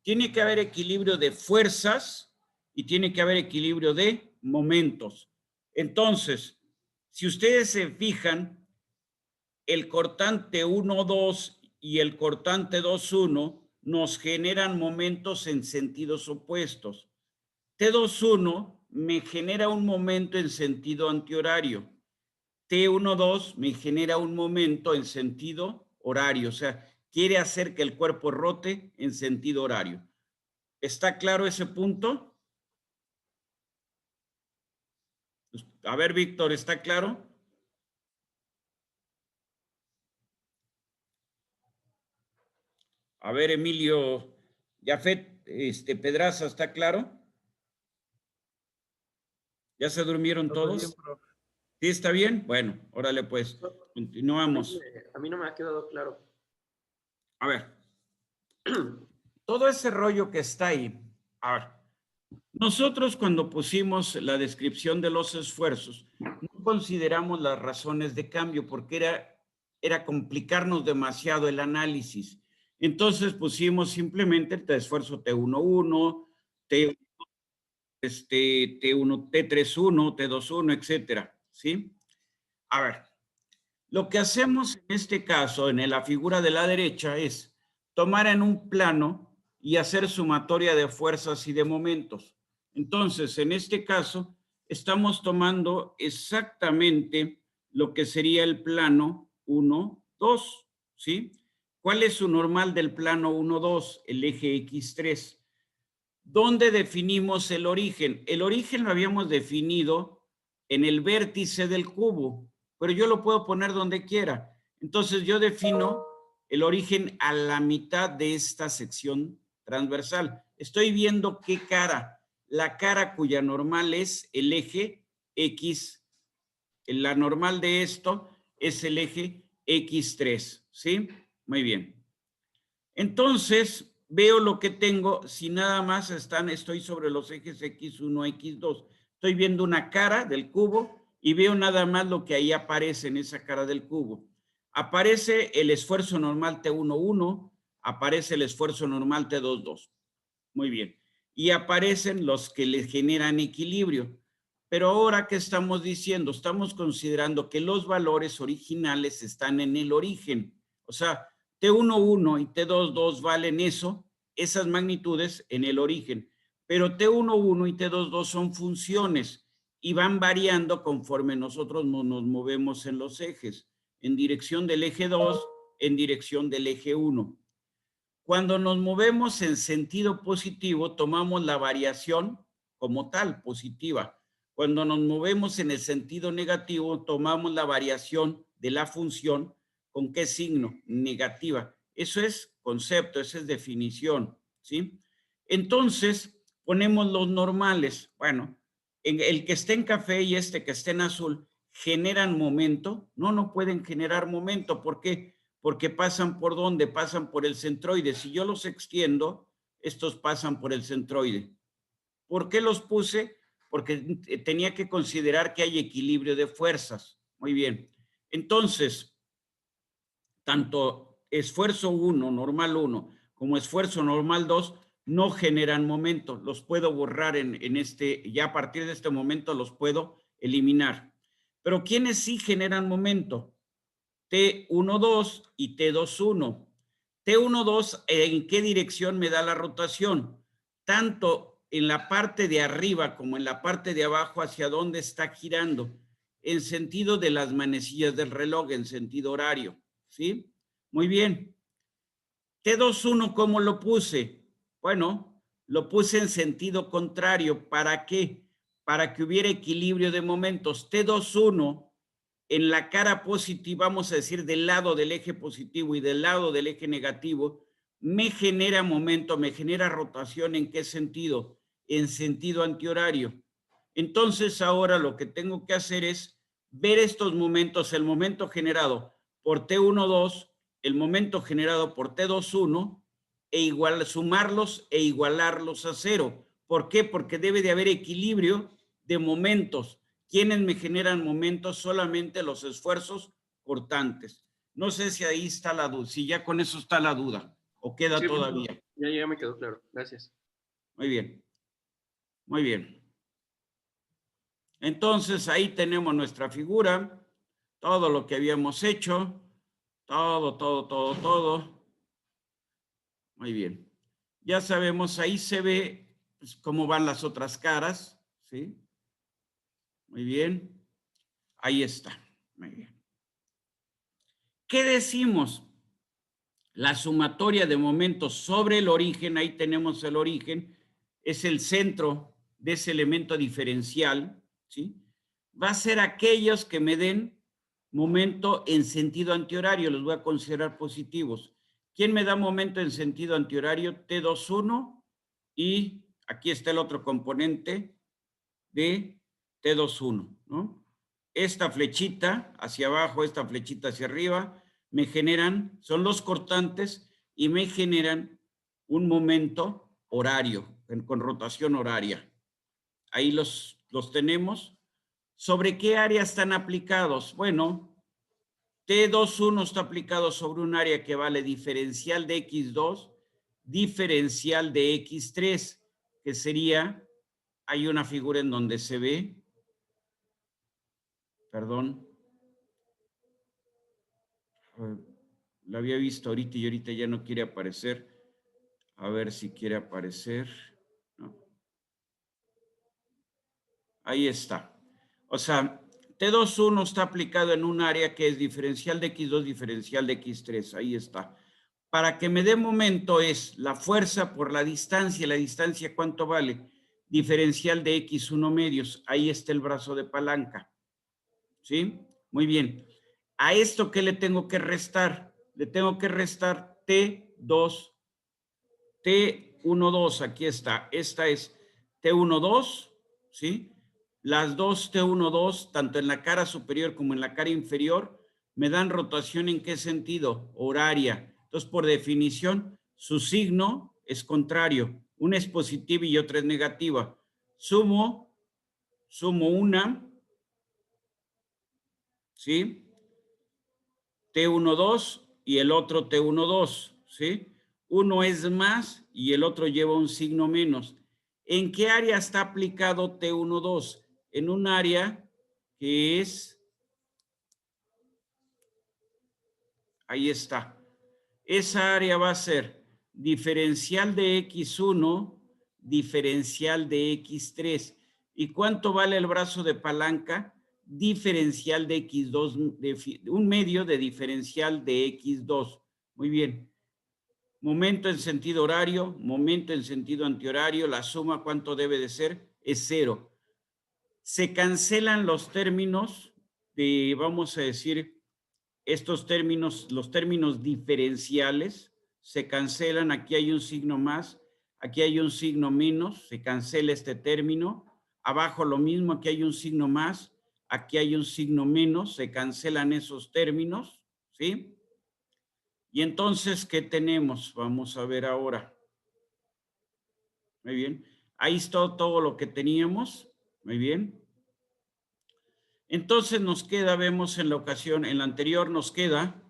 [SPEAKER 1] Tiene que haber equilibrio de fuerzas y tiene que haber equilibrio de momentos. Entonces, si ustedes se fijan, el cortante 1,2 y el cortante 2,1 nos generan momentos en sentidos opuestos. T21 me genera un momento en sentido antihorario. T12 me genera un momento en sentido horario, o sea, quiere hacer que el cuerpo rote en sentido horario. ¿Está claro ese punto? A ver, Víctor, ¿está claro? A ver, Emilio, Jafet, Pedraza, ¿está claro? ¿Ya se durmieron todos? ¿Sí está bien? Bueno, órale pues, continuamos.
[SPEAKER 7] A mí no me ha quedado claro.
[SPEAKER 1] A ver, todo ese rollo que está ahí, a ver, nosotros cuando pusimos la descripción de los esfuerzos, no consideramos las razones de cambio porque era complicarnos demasiado el análisis. Entonces pusimos simplemente el esfuerzo T11, T1, T31, T21, etcétera, ¿sí? A ver, lo que hacemos en este caso, en la figura de la derecha, es tomar en un plano y hacer sumatoria de fuerzas y de momentos. Entonces, en este caso, estamos tomando exactamente lo que sería el plano 1, 2, ¿sí? ¿Cuál es su normal del plano 1, 2? El eje X3. ¿Dónde definimos el origen? El origen lo habíamos definido en el vértice del cubo, pero yo lo puedo poner donde quiera. Entonces yo defino el origen a la mitad de esta sección transversal. Estoy viendo qué cara. La cara cuya normal es el eje X. La normal de esto es el eje X3, ¿sí? Muy bien. Entonces, veo lo que tengo, si nada más estoy sobre los ejes X1, X2. Estoy viendo una cara del cubo y veo nada más lo que ahí aparece en esa cara del cubo. Aparece el esfuerzo normal T11, aparece el esfuerzo normal T22. Muy bien. Y aparecen los que le generan equilibrio. Pero ahora, ¿qué estamos diciendo? Estamos considerando que los valores originales están en el origen. O sea, T11 y T22 valen eso, esas magnitudes en el origen. Pero T11 y T22 son funciones y van variando conforme nosotros nos movemos en los ejes, en dirección del eje 2, en dirección del eje 1. Cuando nos movemos en sentido positivo, tomamos la variación como tal, positiva. Cuando nos movemos en el sentido negativo, tomamos la variación de la función. ¿Con qué signo? Negativa. Eso es concepto, esa es definición, ¿sí? Entonces, ponemos los normales. Bueno, el que esté en café y este que esté en azul, ¿generan momento? No pueden generar momento. ¿Por qué? Porque pasan por ¿dónde? Pasan por el centroide. Si yo los extiendo, estos pasan por el centroide. ¿Por qué los puse? Porque tenía que considerar que hay equilibrio de fuerzas. Muy bien. Entonces, tanto esfuerzo 1, normal 1, como esfuerzo normal 2, no generan momento. Los puedo borrar en este, ya a partir de este momento los puedo eliminar. Pero ¿quiénes sí generan momento? T12 y T21. T12, ¿en qué dirección me da la rotación? Tanto en la parte de arriba como en la parte de abajo, ¿hacia dónde está girando? En sentido de las manecillas del reloj, en sentido horario, ¿sí? Muy bien. T21, ¿cómo lo puse? Bueno, lo puse en sentido contrario. ¿Para qué? Para que hubiera equilibrio de momentos. T21 en la cara positiva, vamos a decir del lado del eje positivo y del lado del eje negativo, me genera momento, me genera rotación. ¿En qué sentido? En sentido antihorario. Entonces ahora lo que tengo que hacer es ver estos momentos, el momento generado por T12, el momento generado por T21, sumarlos e igualarlos a cero. ¿Por qué? Porque debe de haber equilibrio de momentos. ¿Quiénes me generan momentos? Solamente los esfuerzos cortantes. No sé si ahí está la duda, si ya con eso está la duda o queda
[SPEAKER 7] Sí,
[SPEAKER 1] todavía.
[SPEAKER 7] ya me quedó claro. Gracias.
[SPEAKER 1] Muy bien. Muy bien. Entonces ahí tenemos nuestra figura, todo lo que habíamos hecho, todo. Muy bien. Ya sabemos, ahí se ve pues, cómo van las otras caras, ¿sí? Muy bien. Ahí está. Muy bien. ¿Qué decimos? La sumatoria de momentos sobre el origen, ahí tenemos el origen, es el centro de ese elemento diferencial, ¿sí? Va a ser aquellos que me den momento en sentido antihorario, los voy a considerar positivos. ¿Quién me da momento en sentido antihorario? T21 y aquí está el otro componente de T21, ¿no? Esta flechita hacia abajo, esta flechita hacia arriba, me generan, son los cortantes y me generan un momento horario, con rotación horaria. Ahí los tenemos. ¿Sobre qué área están aplicados? Bueno, T21 está aplicado sobre un área que vale diferencial de X2, diferencial de X3, que sería, hay una figura en donde se ve, perdón, la había visto ahorita y ahorita ya no quiere aparecer. A ver si quiere aparecer. No. Ahí está. O sea, T21 está aplicado en un área que es diferencial de X2, diferencial de X3. Ahí está. Para que me dé momento es la fuerza por la distancia. ¿La distancia cuánto vale? Diferencial de X1 medios. Ahí está el brazo de palanca. ¿Sí? Muy bien. ¿A esto qué le tengo que restar? Le tengo que restar T2, T12, aquí está. Esta es T12, ¿sí? Las dos T12, tanto en la cara superior como en la cara inferior, me dan rotación ¿en qué sentido? Horaria. Entonces, por definición, su signo es contrario. Una es positiva y otra es negativa. Sumo una, ¿sí? T12 y el otro T12, ¿sí? Uno es más y el otro lleva un signo menos. ¿En qué área está aplicado T12? En un área que es, ahí está. Esa área va a ser diferencial de X1, diferencial de X3. ¿Y cuánto vale el brazo de palanca? Diferencial de X2, un medio de diferencial de X2. Muy bien. Momento en sentido horario, momento en sentido antihorario, la suma, ¿cuánto debe de ser? Es 0. Se cancelan los términos de, vamos a decir, estos términos, los términos diferenciales, se cancelan. Aquí hay un signo más, aquí hay un signo menos, se cancela este término. Abajo lo mismo, aquí hay un signo más, aquí hay un signo menos, se cancelan esos términos, ¿sí? Y entonces, ¿qué tenemos? Vamos a ver ahora. Muy bien. Ahí está todo lo que teníamos. Muy bien. Entonces nos queda, vemos en la ocasión, en la anterior nos queda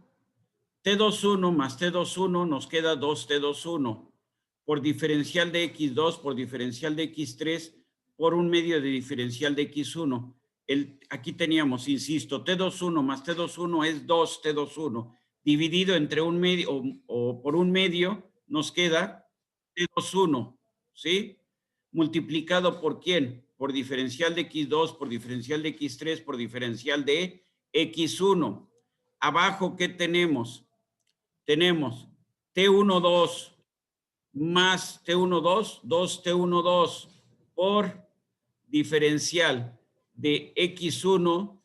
[SPEAKER 1] T21 más T21, nos queda 2T21 por diferencial de X2, por diferencial de X3, por un medio de diferencial de X1. Aquí teníamos, insisto, T21 más T21 es 2T21. Dividido entre un medio o por un medio, nos queda T21, ¿sí? Multiplicado por ¿quién? Por diferencial de X2, por diferencial de X3, por diferencial de X1. Abajo, ¿qué tenemos? Tenemos T12 más T12, 2T12 por diferencial de X1,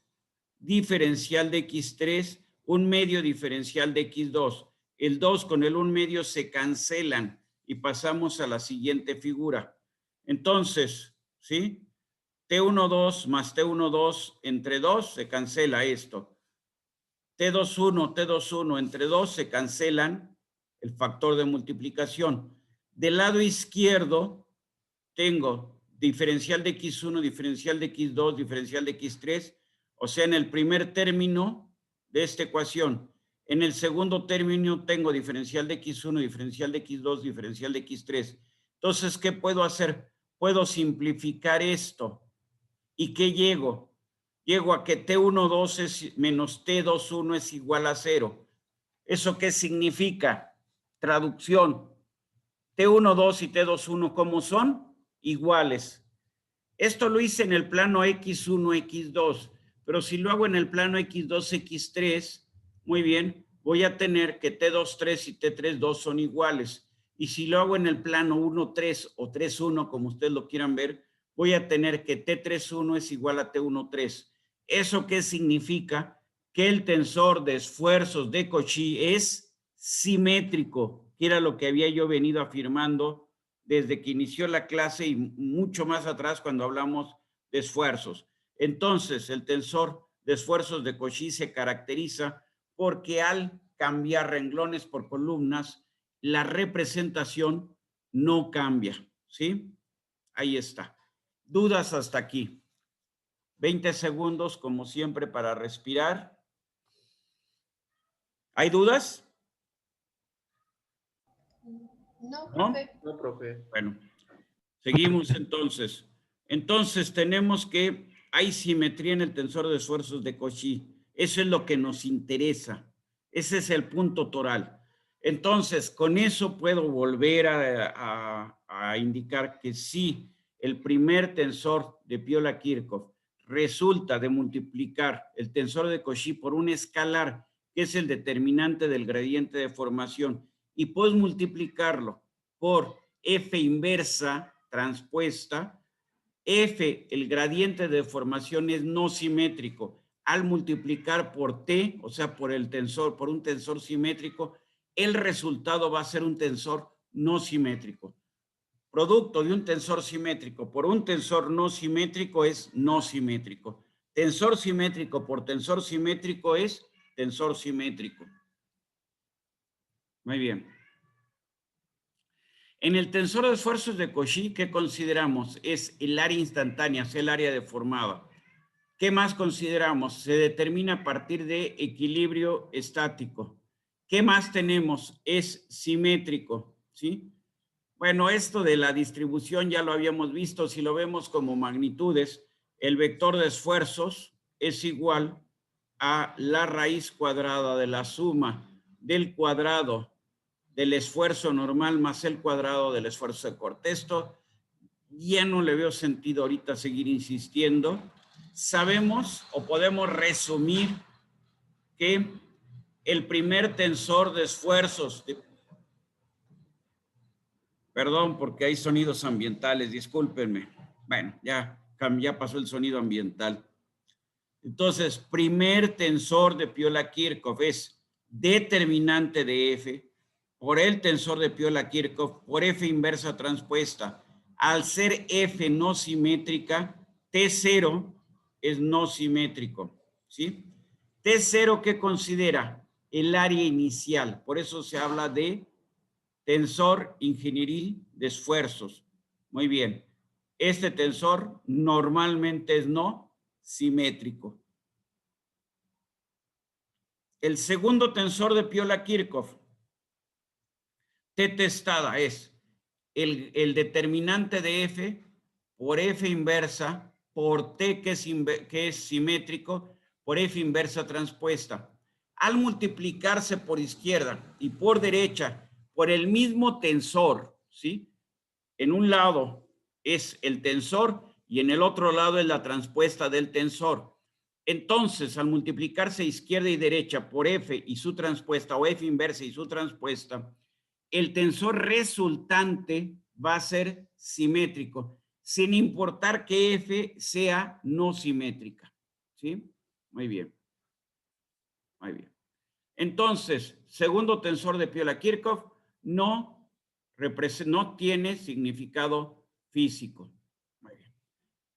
[SPEAKER 1] diferencial de X3, un medio diferencial de X2. El 2 con el 1 medio se cancelan y pasamos a la siguiente figura. Entonces, ¿sí? T12 más T12 entre 2 se cancela esto. T21 entre 2 se cancelan el factor de multiplicación. Del lado izquierdo tengo diferencial de X1, diferencial de X2, diferencial de X3, o sea, en el primer término de esta ecuación. En el segundo término tengo diferencial de X1, diferencial de X2, diferencial de X3. Entonces, ¿qué puedo hacer? Puedo simplificar esto. ¿Y qué llego? Llego a que T12 es menos T21 es igual a 0. ¿Eso qué significa? Traducción. T12 y T21, ¿cómo son? Iguales. Esto lo hice en el plano X1, X2, pero si lo hago en el plano X2, X3, muy bien, voy a tener que T23 y T32 son iguales. Y si lo hago en el plano 1, 3 o 3, 1, como ustedes lo quieran ver, voy a tener que T31 es igual a T13. ¿Eso qué significa? Que el tensor de esfuerzos de Cauchy es simétrico, que era lo que había yo venido afirmando desde que inició la clase y mucho más atrás cuando hablamos de esfuerzos. Entonces, el tensor de esfuerzos de Cauchy se caracteriza porque al cambiar renglones por columnas, la representación no cambia, ¿sí? Ahí está. ¿Dudas hasta aquí? 20 segundos, como siempre, para respirar. ¿Hay dudas?
[SPEAKER 8] No,
[SPEAKER 1] ¿No?
[SPEAKER 8] profe.
[SPEAKER 7] No, profe.
[SPEAKER 1] Bueno, seguimos entonces. Entonces tenemos que hay simetría en el tensor de esfuerzos de Cauchy. Eso es lo que nos interesa. Ese es el punto toral. Entonces, con eso puedo volver a indicar que sí, el primer tensor de Piola-Kirchhoff resulta de multiplicar el tensor de Cauchy por un escalar, que es el determinante del gradiente de formación, y puedes multiplicarlo por F inversa transpuesta. F, el gradiente de deformación es no simétrico. Al multiplicar por T, o sea, por el tensor, por un tensor simétrico, el resultado va a ser un tensor no simétrico. Producto de un tensor simétrico por un tensor no simétrico es no simétrico. Tensor simétrico por tensor simétrico es tensor simétrico. Muy bien. En el tensor de esfuerzos de Cauchy, ¿qué consideramos? Es el área instantánea, es el área deformada. ¿Qué más consideramos? Se determina a partir de equilibrio estático. ¿Qué más tenemos? Es simétrico, ¿sí? Bueno, esto de la distribución ya lo habíamos visto. Si lo vemos como magnitudes, el vector de esfuerzos es igual a la raíz cuadrada de la suma del cuadrado del esfuerzo normal más el cuadrado del esfuerzo de corte. Esto ya no le veo sentido ahorita seguir insistiendo. Sabemos o podemos resumir que el primer tensor de esfuerzos, perdón porque hay sonidos ambientales, discúlpenme. Bueno, ya pasó el sonido ambiental. Entonces, primer tensor de Piola-Kirchhoff es determinante de F por el tensor de Piola-Kirchhoff por F inversa transpuesta. Al ser F no simétrica, T0 es no simétrico, ¿sí? T0, ¿qué considera? El área inicial. Por eso se habla de tensor ingenieril de esfuerzos. Muy bien. Este tensor normalmente es no simétrico. El segundo tensor de Piola-Kirchhoff, T testada, es el determinante de F por F inversa por T que es simétrico por F inversa transpuesta. Al multiplicarse por izquierda y por derecha por el mismo tensor, ¿sí? En un lado es el tensor y en el otro lado es la transpuesta del tensor. Entonces, al multiplicarse izquierda y derecha por F y su transpuesta o F inversa y su transpuesta, el tensor resultante va a ser simétrico, sin importar que F sea no simétrica. ¿Sí? Muy bien. Muy bien. Entonces, segundo tensor de Piola-Kirchhoff no tiene significado físico. Muy bien.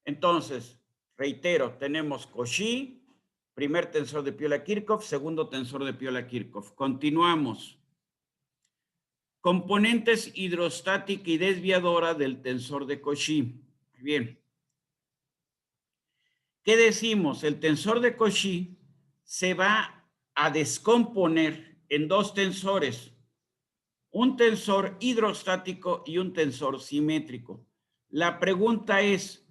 [SPEAKER 1] Entonces, reitero, tenemos Cauchy, primer tensor de Piola-Kirchhoff, segundo tensor de Piola-Kirchhoff. Continuamos. Componentes hidrostática y desviadora del tensor de Cauchy. Muy bien. ¿Qué decimos? El tensor de Cauchy se va a descomponer en dos tensores. Un tensor hidrostático y un tensor simétrico. La pregunta es,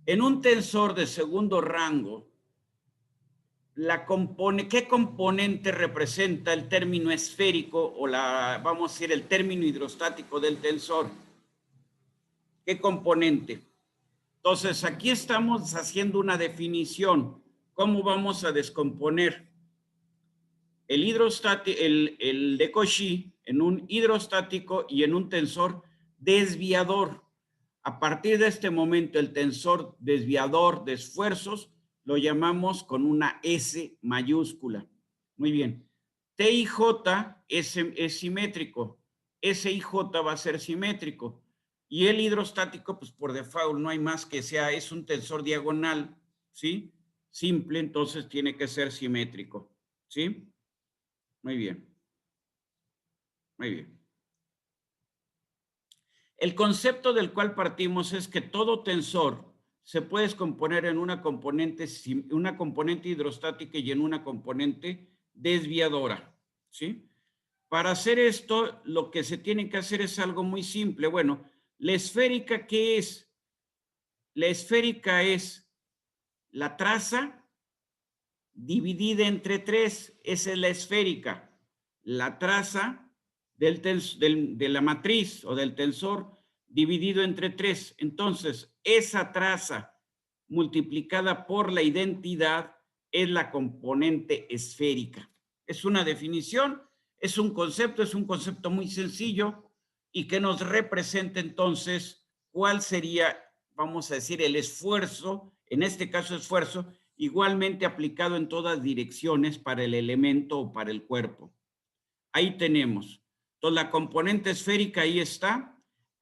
[SPEAKER 1] en un tensor de segundo rango, ¿qué componente representa el término esférico o vamos a decir, el término hidrostático del tensor? ¿Qué componente? Entonces, aquí estamos haciendo una definición. ¿Cómo vamos a descomponer el de Cauchy en un hidrostático y en un tensor desviador? A partir de este momento, el tensor desviador de esfuerzos lo llamamos con una S mayúscula. Muy bien. T y J es simétrico. S y J va a ser simétrico. Y el hidrostático, pues por default no hay más que es un tensor diagonal, ¿sí? Simple, entonces tiene que ser simétrico, ¿sí? Muy bien. Muy bien. El concepto del cual partimos es que todo tensor se puede descomponer en una componente hidrostática y en una componente desviadora, ¿sí? Para hacer esto, lo que se tiene que hacer es algo muy simple. Bueno, la esférica, ¿qué es? La esférica es la traza dividida entre 3. Esa es la esférica. La traza de la matriz o del tensor dividido entre 3. Entonces, esa traza multiplicada por la identidad es la componente esférica. Es una definición, es un concepto muy sencillo y que nos representa entonces cuál sería, vamos a decir, el esfuerzo, en este caso esfuerzo, igualmente aplicado en todas direcciones para el elemento o para el cuerpo. Ahí tenemos. Entonces, la componente esférica ahí está.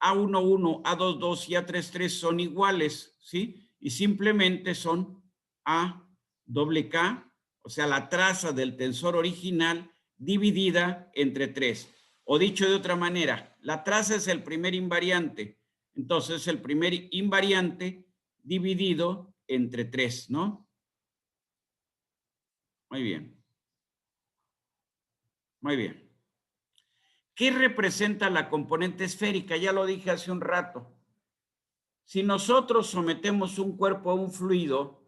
[SPEAKER 1] A11, A22 y A33 son iguales, ¿sí? Y simplemente son A+K, o sea, la traza del tensor original dividida entre 3. O dicho de otra manera, la traza es el primer invariante. Entonces, el primer invariante dividido entre 3, ¿no? Muy bien. Muy bien. ¿Qué representa la componente esférica? Ya lo dije hace un rato. Si nosotros sometemos un cuerpo a un fluido,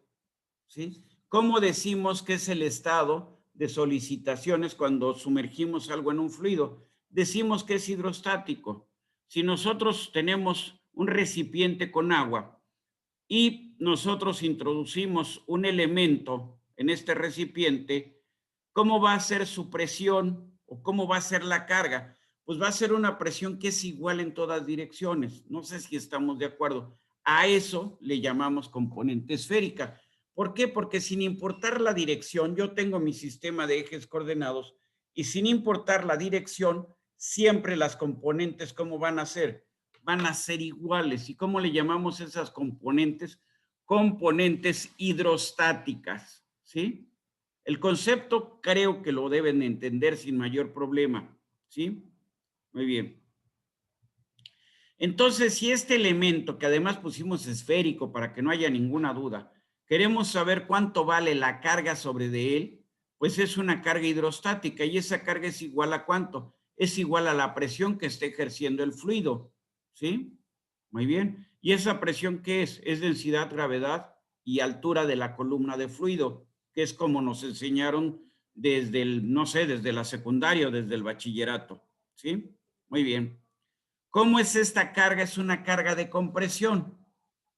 [SPEAKER 1] ¿sí? ¿Cómo decimos que es el estado de solicitaciones cuando sumergimos algo en un fluido? Decimos que es hidrostático. Si nosotros tenemos un recipiente con agua y nosotros introducimos un elemento en este recipiente, ¿cómo va a ser su presión o cómo va a ser la carga? Pues va a ser una presión que es igual en todas direcciones. No sé si estamos de acuerdo. A eso le llamamos componente esférica. ¿Por qué? Porque sin importar la dirección, yo tengo mi sistema de ejes coordenados y sin importar la dirección, siempre las componentes, ¿cómo van a ser? Van a ser iguales. ¿Y cómo le llamamos esas componentes? Componentes hidrostáticas, ¿sí? El concepto creo que lo deben entender sin mayor problema, ¿sí? Muy bien. Entonces, si este elemento, que además pusimos esférico para que no haya ninguna duda, queremos saber cuánto vale la carga sobre de él, pues es una carga hidrostática y esa carga es igual a ¿cuánto? Es igual a la presión que está ejerciendo el fluido, ¿sí? Muy bien. ¿Y esa presión qué es? Es densidad, gravedad y altura de la columna de fluido, que es como nos enseñaron desde el, no sé, desde la secundaria o desde el bachillerato, ¿sí? Muy bien. ¿Cómo es esta carga? Es una carga de compresión.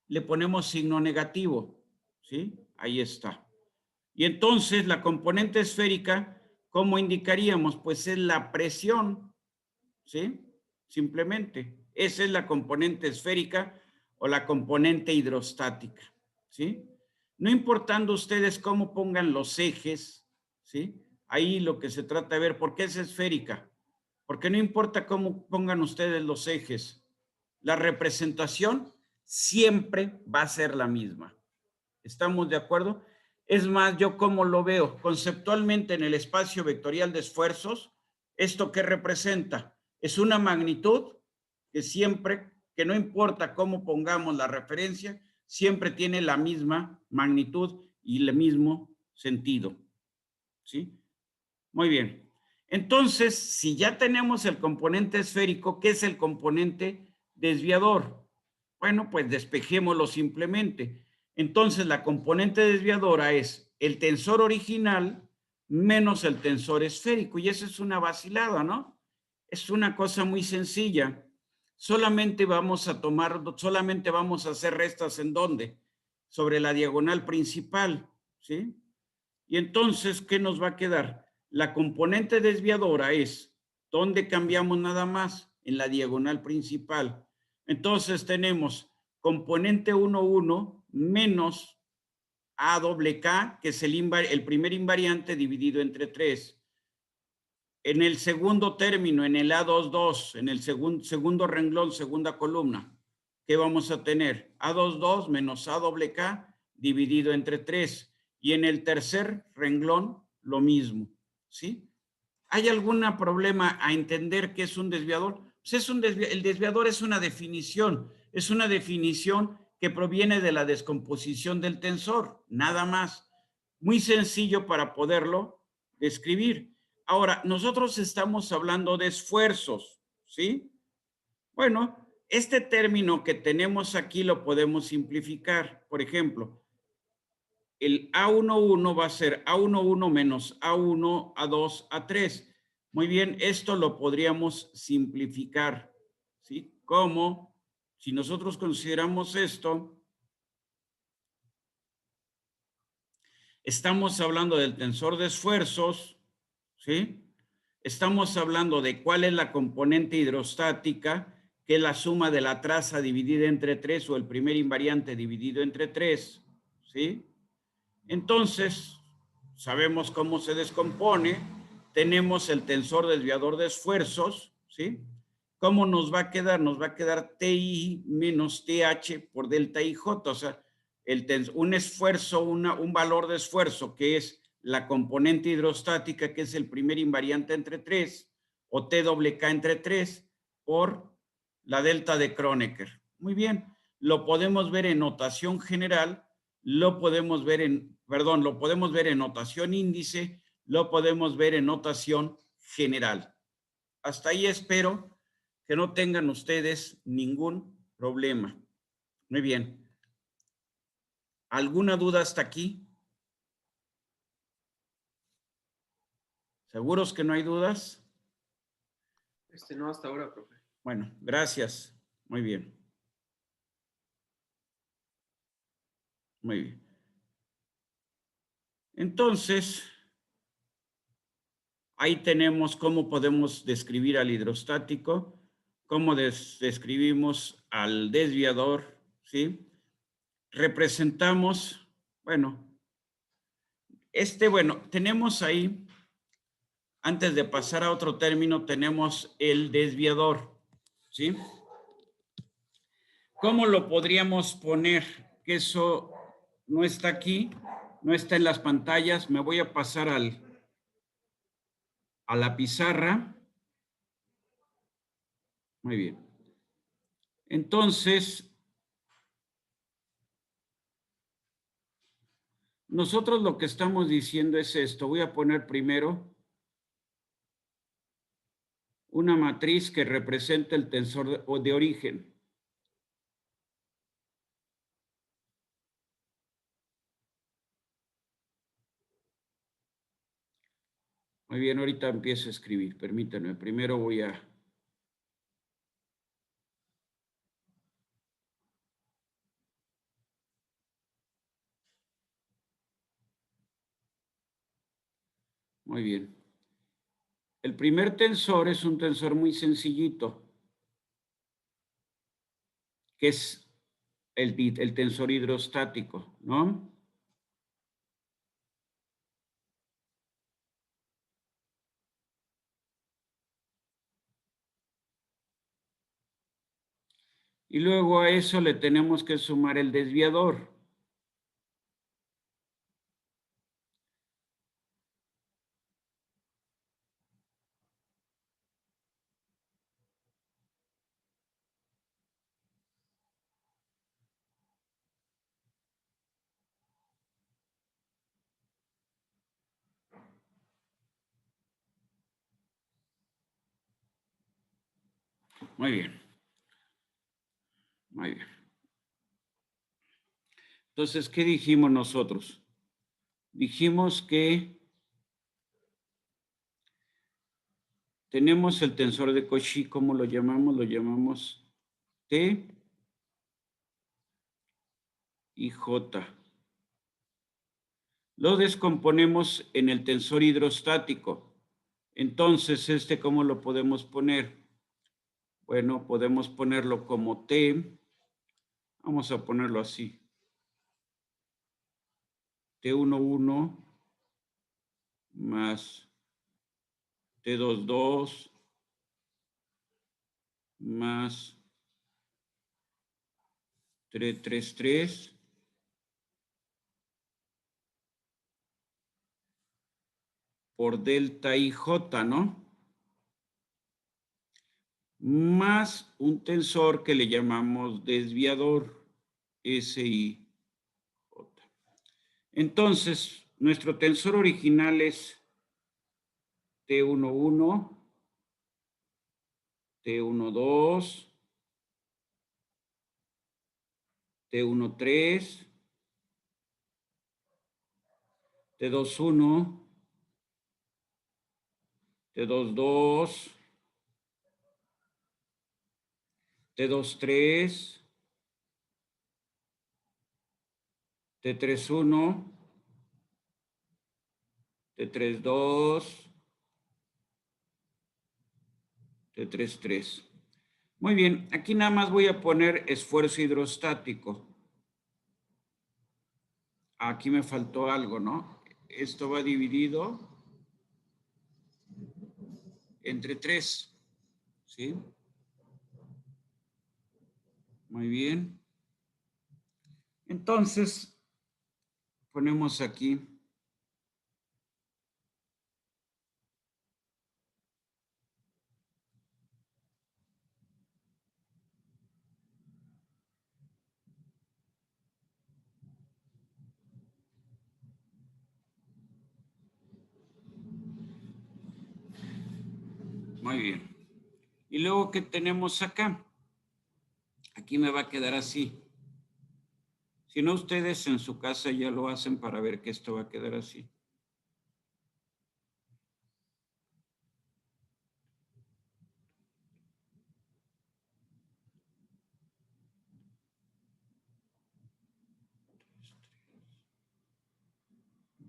[SPEAKER 1] Le ponemos signo negativo, ¿sí? Ahí está. Y entonces la componente esférica, ¿cómo indicaríamos? Pues es la presión, ¿sí? Simplemente. Esa es la componente esférica o la componente hidrostática, ¿sí? No importando ustedes cómo pongan los ejes, ¿sí? Ahí lo que se trata de ver, ¿por qué es esférica? Porque no importa cómo pongan ustedes los ejes, la representación siempre va a ser la misma. ¿Estamos de acuerdo? Es más, yo cómo lo veo conceptualmente en el espacio vectorial de esfuerzos, ¿esto qué representa? Es una magnitud que siempre, que no importa cómo pongamos la referencia, siempre tiene la misma magnitud y el mismo sentido. ¿Sí? Muy bien. Entonces, si ya tenemos el componente esférico, ¿qué es el componente desviador? Bueno, pues despejémoslo simplemente. Entonces, la componente desviadora es el tensor original menos el tensor esférico. Y eso es una vacilada, ¿no? Es una cosa muy sencilla. Solamente vamos a hacer restas ¿en dónde? Sobre la diagonal principal, ¿sí? Y entonces, ¿qué nos va a quedar? La componente desviadora es, ¿dónde cambiamos nada más? En la diagonal principal. Entonces tenemos componente 1,1 menos A doble K, que es el primer invariante dividido entre 3. En el segundo término, en el A22, en el segundo renglón, segunda columna, ¿qué vamos a tener? A22 menos A doble K dividido entre 3. Y en el tercer renglón, lo mismo, ¿sí? ¿Hay algún problema a entender qué es un desviador? Pues el desviador es una definición que proviene de la descomposición del tensor, nada más. Muy sencillo para poderlo describir. Ahora, nosotros estamos hablando de esfuerzos, ¿sí? Bueno, este término que tenemos aquí lo podemos simplificar. Por ejemplo, el A11 va a ser A11 menos A1, A2, A3. Muy bien, esto lo podríamos simplificar, ¿sí? Como si nosotros consideramos esto, estamos hablando del tensor de esfuerzos, ¿sí? Estamos hablando de cuál es la componente hidrostática, que es la suma de la traza dividida entre 3 o el primer invariante dividido entre 3, ¿sí? Entonces, sabemos cómo se descompone, tenemos el tensor desviador de esfuerzos, ¿sí? ¿Cómo nos va a quedar? Nos va a quedar TI menos TH por delta IJ, o sea, un esfuerzo, un valor de esfuerzo que es la componente hidrostática, que es el primer invariante entre 3, o T doble K entre 3 por la delta de Kronecker. Muy bien, lo podemos ver en notación general, lo podemos ver en, perdón, lo podemos ver en notación índice, lo podemos ver en notación general. Hasta ahí espero que no tengan ustedes ningún problema. Muy bien. ¿Alguna duda hasta aquí? ¿Seguros que no hay dudas?
[SPEAKER 7] No hasta ahora, profe.
[SPEAKER 1] Bueno, gracias. Muy bien. Muy bien. Entonces, ahí tenemos cómo podemos describir al hidrostático, cómo describimos al desviador, ¿sí? Representamos, bueno, tenemos ahí, antes de pasar a otro término, tenemos el desviador, ¿sí? ¿Cómo lo podríamos poner? Que eso no está aquí, no está en las pantallas. Me voy a pasar a la pizarra. Muy bien. Entonces, nosotros lo que estamos diciendo es esto. Voy a poner primero una matriz que represente el tensor de origen. Muy bien, ahorita empiezo a escribir. Permítanme, primero voy a... Muy bien. El primer tensor es un tensor muy sencillito, que es el tensor hidrostático, ¿no? Y luego a eso le tenemos que sumar el desviador. Muy bien. Muy bien. Entonces, ¿qué dijimos nosotros? Dijimos que tenemos el tensor de Cauchy, ¿cómo lo llamamos? Lo llamamos T y J. Lo descomponemos en el tensor hidrostático. Entonces, ¿cómo lo podemos poner? Bueno, podemos ponerlo como T. Vamos a ponerlo así. T11 más T22 más T33 por delta IJ, ¿no? Más un tensor que le llamamos desviador, SIJ. Entonces, nuestro tensor original es T11, T12, T13, T21, T22, T23, T31, T32, T33. Muy bien, aquí nada más voy a poner esfuerzo hidrostático. Aquí me faltó algo, ¿no? Esto va dividido entre 3, ¿sí? Muy bien. Entonces, ponemos aquí Muy bien. Y luego, ¿qué tenemos acá? Aquí me va a quedar así. Si no, ustedes en su casa ya lo hacen para ver que esto va a quedar así.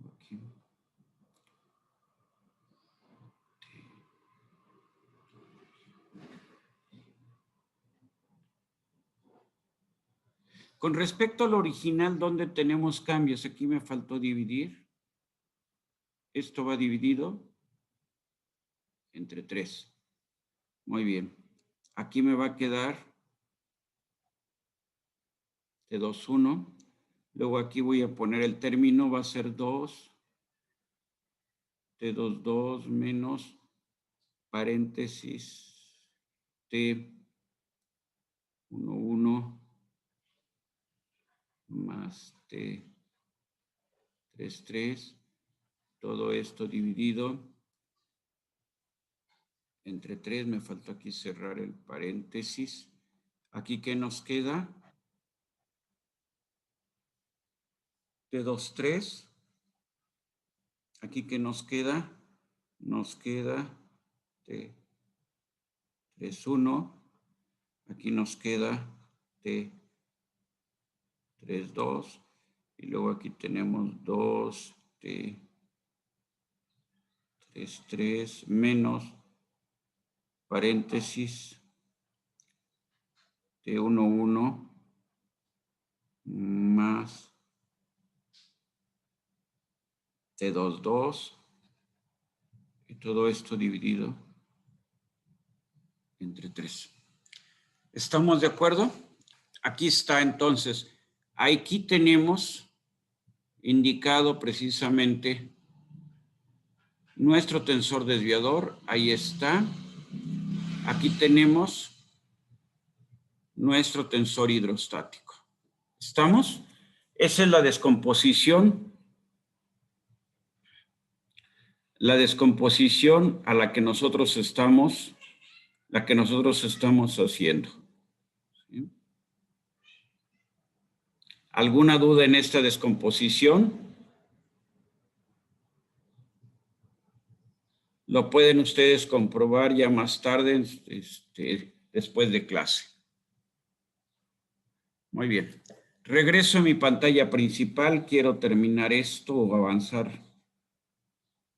[SPEAKER 1] Aquí. Con respecto al original, ¿dónde tenemos cambios? Aquí me faltó dividir. Esto va dividido entre 3. Muy bien. Aquí me va a quedar T2, 1. Luego aquí voy a poner el término, va a ser 2. T2, 2 menos paréntesis T1, 1 más T3, 3. Todo esto dividido entre 3. Me falta aquí cerrar el paréntesis. Aquí, ¿qué nos queda? T2, 3. Aquí, ¿qué nos queda? Nos queda T3, 1. Aquí nos queda T3, 2. Y luego aquí tenemos 2 T3, 3 menos paréntesis T1, 1 más T2, 2. Y todo esto dividido entre 3. ¿Estamos de acuerdo? Aquí está entonces. Aquí tenemos indicado precisamente nuestro tensor desviador. Ahí está. Aquí tenemos nuestro tensor hidrostático. ¿Estamos? Esa es la descomposición. La descomposición a la que nosotros estamos haciendo. ¿Sí? ¿Alguna duda en esta descomposición? Lo pueden ustedes comprobar ya más tarde, después de clase. Muy bien. Regreso a mi pantalla principal. Quiero terminar esto o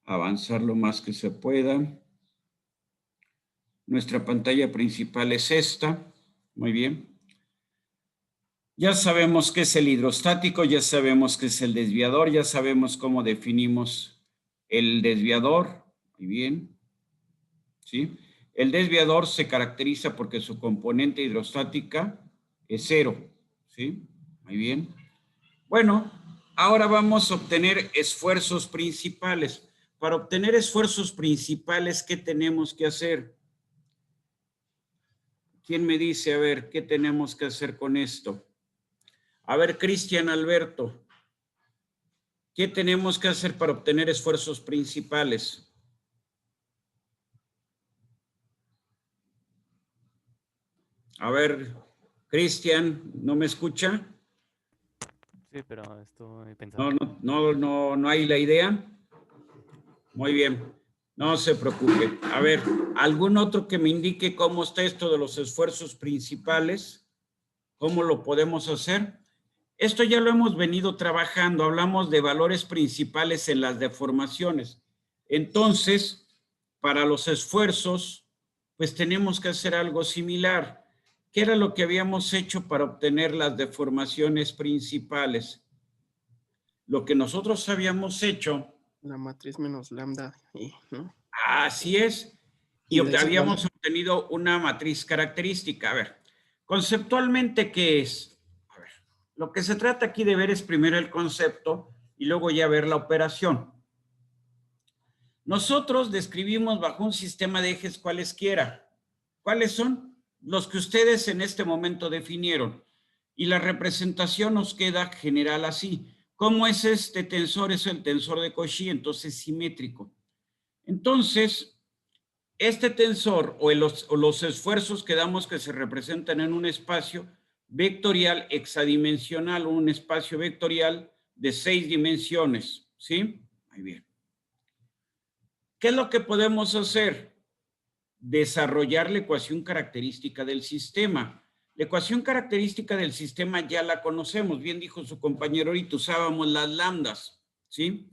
[SPEAKER 1] avanzar lo más que se pueda. Nuestra pantalla principal es esta. Muy bien. Ya sabemos qué es el hidrostático, ya sabemos qué es el desviador, ya sabemos cómo definimos el desviador. Muy bien. ¿Sí? El desviador se caracteriza porque su componente hidrostática es 0. ¿Sí? Muy bien. Bueno, ahora vamos a obtener esfuerzos principales. Para obtener esfuerzos principales, ¿qué tenemos que hacer? ¿Quién me dice, a ver, qué tenemos que hacer con esto? A ver, Cristian Alberto, ¿qué tenemos que hacer para obtener esfuerzos principales? A ver, Cristian, ¿no me escucha?
[SPEAKER 9] Sí, pero estoy pensando.
[SPEAKER 1] No hay la idea. Muy bien, no se preocupe. A ver, ¿algún otro que me indique cómo está esto de los esfuerzos principales? ¿Cómo lo podemos hacer? Esto ya lo hemos venido trabajando. Hablamos de valores principales en las deformaciones. Entonces, para los esfuerzos, pues tenemos que hacer algo similar. ¿Qué era lo que habíamos hecho para obtener las deformaciones principales? Lo que nosotros habíamos hecho.
[SPEAKER 7] La matriz menos lambda, ¿no?
[SPEAKER 1] Así es. Y habíamos obtenido una matriz característica. A ver, conceptualmente, ¿qué es? A ver, lo que se trata aquí de ver es primero el concepto y luego ya ver la operación. Nosotros describimos bajo un sistema de ejes cualesquiera. ¿Cuáles son? Los que ustedes en este momento definieron. Y la representación nos queda general así. ¿Cómo es este tensor? Es el tensor de Cauchy, entonces simétrico. Entonces, este tensor o los esfuerzos que damos que se representan en un espacio vectorial hexadimensional, un espacio vectorial de 6 dimensiones, ¿sí? Muy bien. ¿Qué es lo que podemos hacer? Desarrollar la ecuación característica del sistema. La ecuación característica del sistema ya la conocemos, bien dijo su compañero ahorita, usábamos las lambdas, ¿sí?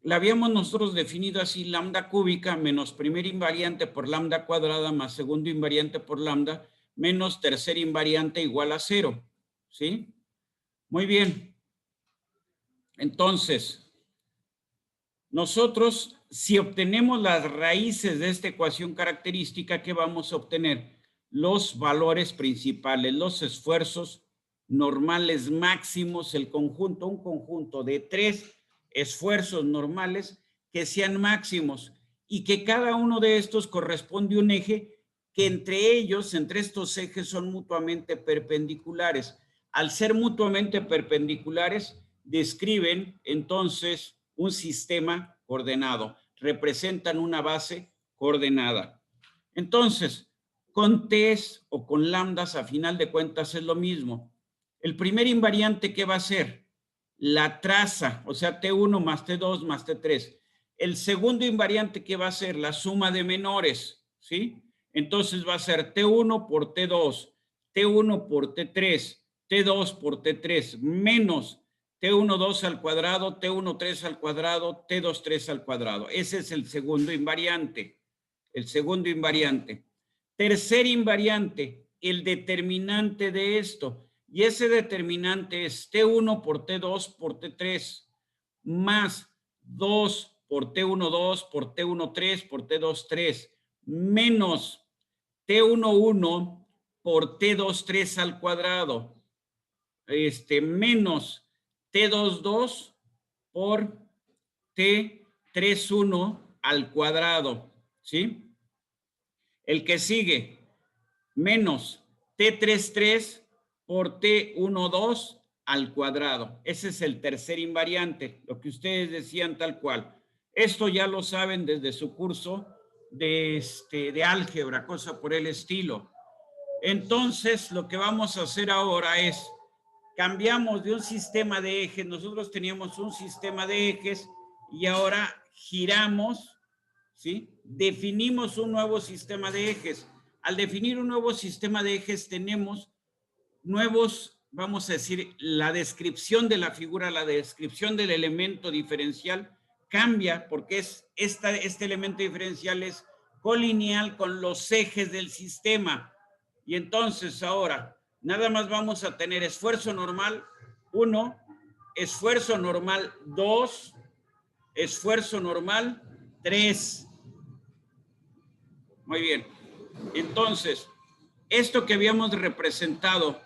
[SPEAKER 1] La habíamos nosotros definido así, lambda cúbica menos primer invariante por lambda cuadrada más segundo invariante por lambda menos tercer invariante igual a 0, ¿sí? Muy bien. Entonces, nosotros, si obtenemos las raíces de esta ecuación característica, ¿qué vamos a obtener? Los valores principales, los esfuerzos normales máximos, el conjunto, un conjunto de 3 esfuerzos normales que sean máximos y que cada uno de estos corresponde a un eje que entre ellos, entre estos ejes, son mutuamente perpendiculares. Al ser mutuamente perpendiculares, describen entonces un sistema coordenado, representan una base coordenada. Entonces, con T's o con lambdas, a final de cuentas es lo mismo. El primer invariante, ¿qué va a ser? La traza, o sea, T1 más T2 más T3. El segundo invariante, ¿qué va a ser? La suma de menores, ¿sí? Entonces va a ser T1 por T2, T1 por T3, T2 por T3, menos T1 2 al cuadrado, T1 3 al cuadrado, T2 3 al cuadrado. Ese es el segundo invariante. El segundo invariante. Tercer invariante, el determinante de esto. Y ese determinante es T1 por T2 por T3 más 2 por T1 2 por T1 3 por T2 3 menos T1 1 por T2 3 al cuadrado menos T2 2 por T3 1 al cuadrado, ¿sí? El que sigue, menos T3 3 por T1 2 al cuadrado. Ese es el tercer invariante, lo que ustedes decían tal cual. Esto ya lo saben desde su curso de álgebra, cosa por el estilo. Entonces, lo que vamos a hacer ahora es, cambiamos de un sistema de ejes, nosotros teníamos un sistema de ejes y ahora giramos, ¿sí? Definimos un nuevo sistema de ejes. Al definir un nuevo sistema de ejes tenemos nuevos, vamos a decir, la descripción de la figura, la descripción del elemento diferencial cambia porque este elemento diferencial es colineal con los ejes del sistema. Y entonces ahora nada más vamos a tener esfuerzo normal 1, esfuerzo normal 2, esfuerzo normal 3. Muy bien. Entonces, esto que habíamos representado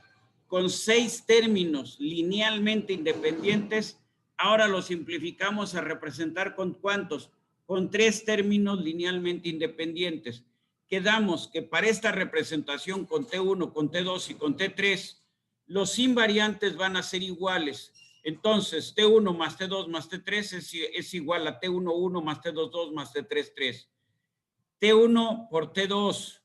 [SPEAKER 1] con 6 términos linealmente independientes, ahora lo simplificamos a representar con ¿cuántos? Con 3 términos linealmente independientes. Quedamos que para esta representación con T1, con T2 y con T3, los invariantes van a ser iguales. Entonces, T1 más T2 más T3 es igual a T1 1 más T2 2 más T3 3. T1 por T2,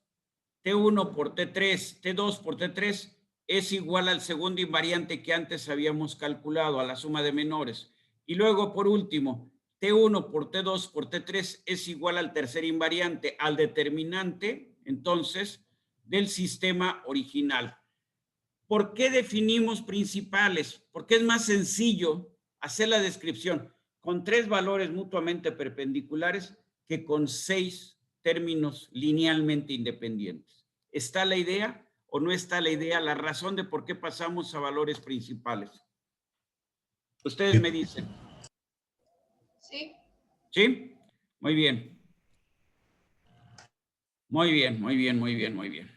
[SPEAKER 1] T1 por T3, T2 por T3 es igual al segundo invariante que antes habíamos calculado, a la suma de menores. Y luego, por último, T1 por T2 por T3 es igual al tercer invariante, al determinante, entonces, del sistema original. ¿Por qué definimos principales? Porque es más sencillo hacer la descripción con 3 valores mutuamente perpendiculares que con 6 términos linealmente independientes. ¿Está la idea o no está la idea? La razón de por qué pasamos a valores principales. Ustedes me dicen.
[SPEAKER 8] Sí.
[SPEAKER 1] ¿Sí? Muy bien. Muy bien, muy bien, muy bien, muy bien.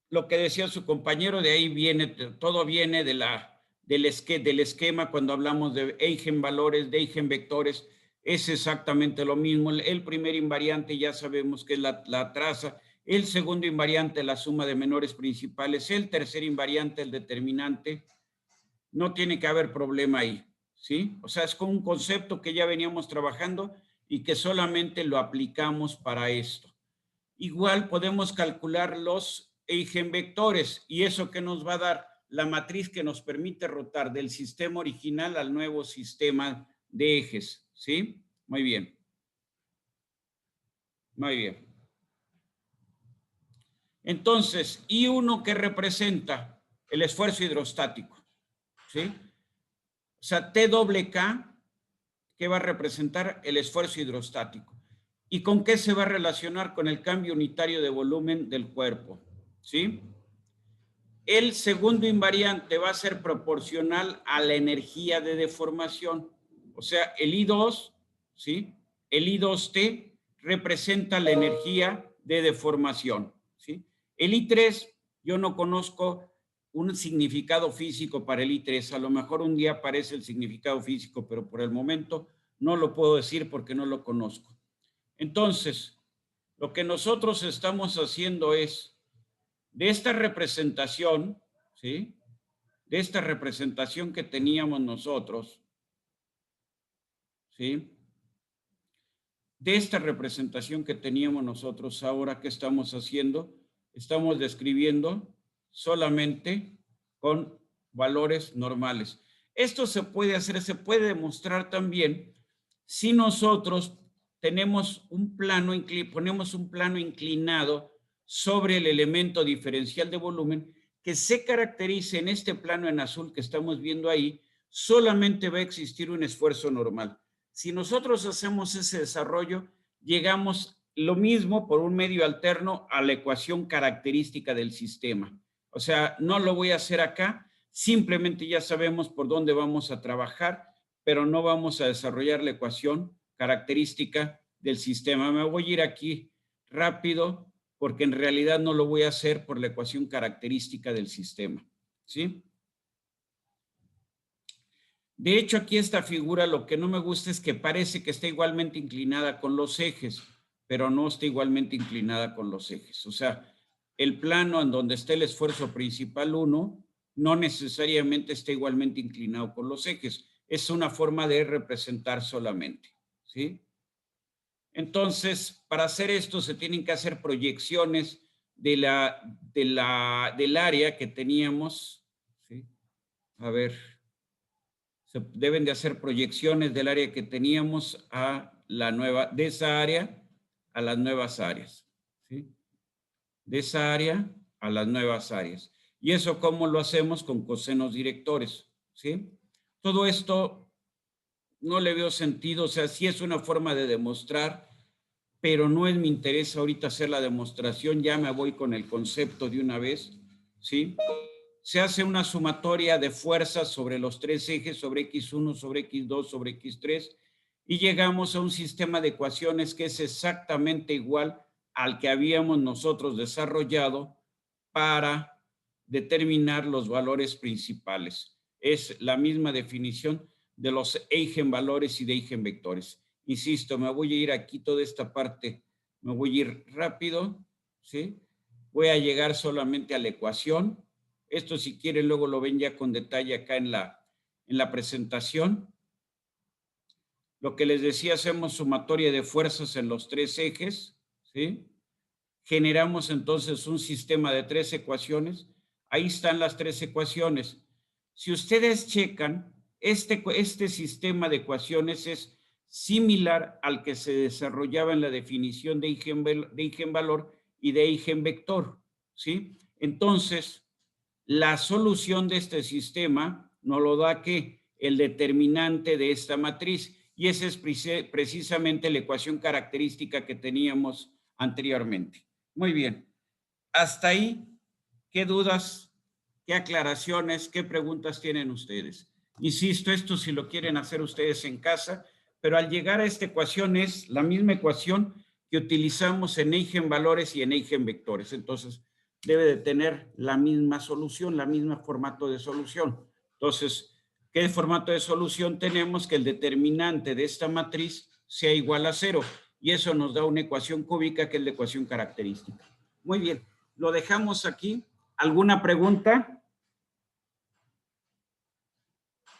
[SPEAKER 1] Lo que decía su compañero, de ahí viene, todo viene del esquema cuando hablamos de eigenvalores, de eigenvectores, es exactamente lo mismo. El primer invariante ya sabemos que es la traza, el segundo invariante la suma de menores principales, el tercer invariante el determinante. No tiene que haber problema ahí, ¿sí? O sea, es como un concepto que ya veníamos trabajando y que solamente lo aplicamos para esto. Igual podemos calcular los eigenvectores y eso que nos va a dar la matriz que nos permite rotar del sistema original al nuevo sistema de ejes, ¿sí? Muy bien. Muy bien. Entonces, I1 que representa el esfuerzo hidrostático, ¿sí? O sea, TWK que va a representar el esfuerzo hidrostático. ¿Y con qué se va a relacionar? Con el cambio unitario de volumen del cuerpo, ¿sí? El segundo invariante va a ser proporcional a la energía de deformación. O sea, el I2, ¿sí? El I2T representa la energía de deformación, ¿sí? El I3, yo no conozco un significado físico para el I3. A lo mejor un día aparece el significado físico, pero por el momento no lo puedo decir porque no lo conozco. Entonces, lo que nosotros estamos haciendo es, de esta representación, ¿sí? De esta representación que teníamos nosotros, ¿sí? De esta representación que teníamos nosotros, ahora, ¿qué estamos haciendo? Estamos describiendo solamente con valores normales. Esto se puede hacer, se puede demostrar también si nosotros tenemos un plano, ponemos un plano inclinado sobre el elemento diferencial de volumen que se caracterice en este plano en azul que estamos viendo ahí, solamente va a existir un esfuerzo normal. Si nosotros hacemos ese desarrollo, llegamos lo mismo por un medio alterno a la ecuación característica del sistema. O sea, no lo voy a hacer acá, simplemente ya sabemos por dónde vamos a trabajar, pero no vamos a desarrollar la ecuación característica del sistema. Me voy a ir aquí rápido porque en realidad no lo voy a hacer por la ecuación característica del sistema, ¿sí? De hecho, aquí esta figura lo que no me gusta es que parece que está igualmente inclinada con los ejes, pero no está igualmente inclinada con los ejes. O sea, el plano en donde está el esfuerzo principal 1 no necesariamente está igualmente inclinado con los ejes. Es una forma de representar solamente, ¿sí? Entonces, para hacer esto se tienen que hacer proyecciones del área que teníamos, ¿sí? A ver, se deben de hacer proyecciones del área que teníamos a la nueva, de esa área a las nuevas áreas, ¿sí? De esa área a las nuevas áreas. ¿Y eso cómo lo hacemos? Con cosenos directores, ¿sí? Todo esto no le veo sentido, o sea, sí es una forma de demostrar, pero no es mi interés ahorita hacer la demostración, ya me voy con el concepto de una vez, ¿sí? Se hace una sumatoria de fuerzas sobre los tres ejes, sobre X1, sobre X2, sobre X3, y llegamos a un sistema de ecuaciones que es exactamente igual al que habíamos nosotros desarrollado para determinar los valores principales. Es la misma definición de los eigenvalores y de eigenvectores. Insisto, me voy a ir aquí toda esta parte, me voy a ir rápido, ¿sí? Voy a llegar solamente a la ecuación. Esto, si quieren, luego lo ven ya con detalle acá en la presentación. Lo que les decía, hacemos sumatoria de fuerzas en los tres ejes, ¿sí? Generamos entonces un sistema de tres ecuaciones. Ahí están las tres ecuaciones. Si ustedes checan, este sistema de ecuaciones es similar al que se desarrollaba en la definición de eigenvalor y de eigenvector, ¿sí? Entonces, la solución de este sistema nos lo da que el determinante de esta matriz, y esa es precisamente la ecuación característica que teníamos anteriormente. Muy bien. Hasta ahí, ¿qué dudas, qué aclaraciones, qué preguntas tienen ustedes? Insisto, esto si lo quieren hacer ustedes en casa, pero al llegar a esta ecuación es la misma ecuación que utilizamos en eigenvalores y en eigenvectores. Entonces, debe de tener la misma solución, la misma formato de solución. Entonces, ¿qué formato de solución tenemos? Que el determinante de esta matriz sea igual a 0. Y eso nos da una ecuación cúbica que es la ecuación característica. Muy bien, lo dejamos aquí. ¿Alguna pregunta?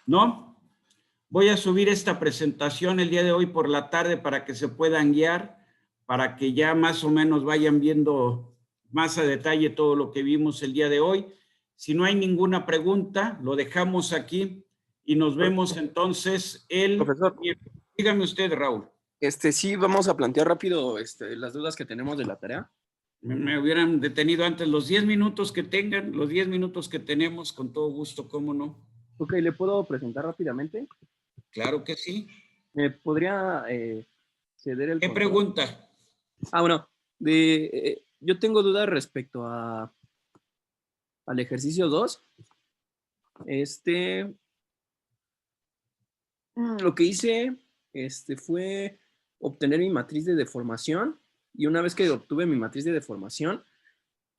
[SPEAKER 1] ¿No? Voy a subir esta presentación el día de hoy por la tarde para que se puedan guiar, para que ya más o menos vayan viendo más a detalle todo lo que vimos el día de hoy. Si no hay ninguna pregunta, lo dejamos aquí y nos vemos entonces el...
[SPEAKER 7] Profesor.
[SPEAKER 1] Dígame usted, Raúl.
[SPEAKER 7] Sí, vamos a plantear rápido las dudas que tenemos de la tarea.
[SPEAKER 1] Me hubieran detenido antes los 10 minutos que tengan, los 10 minutos que tenemos, con todo gusto, ¿cómo no?
[SPEAKER 7] Ok, ¿le puedo presentar rápidamente?
[SPEAKER 1] Claro que sí.
[SPEAKER 7] ¿Me podría ceder el
[SPEAKER 1] ¿Qué
[SPEAKER 7] control?
[SPEAKER 1] pregunta?
[SPEAKER 7] Bueno, yo tengo dudas respecto al ejercicio 2. Lo que hice fue obtener mi matriz de deformación, y una vez que obtuve mi matriz de deformación,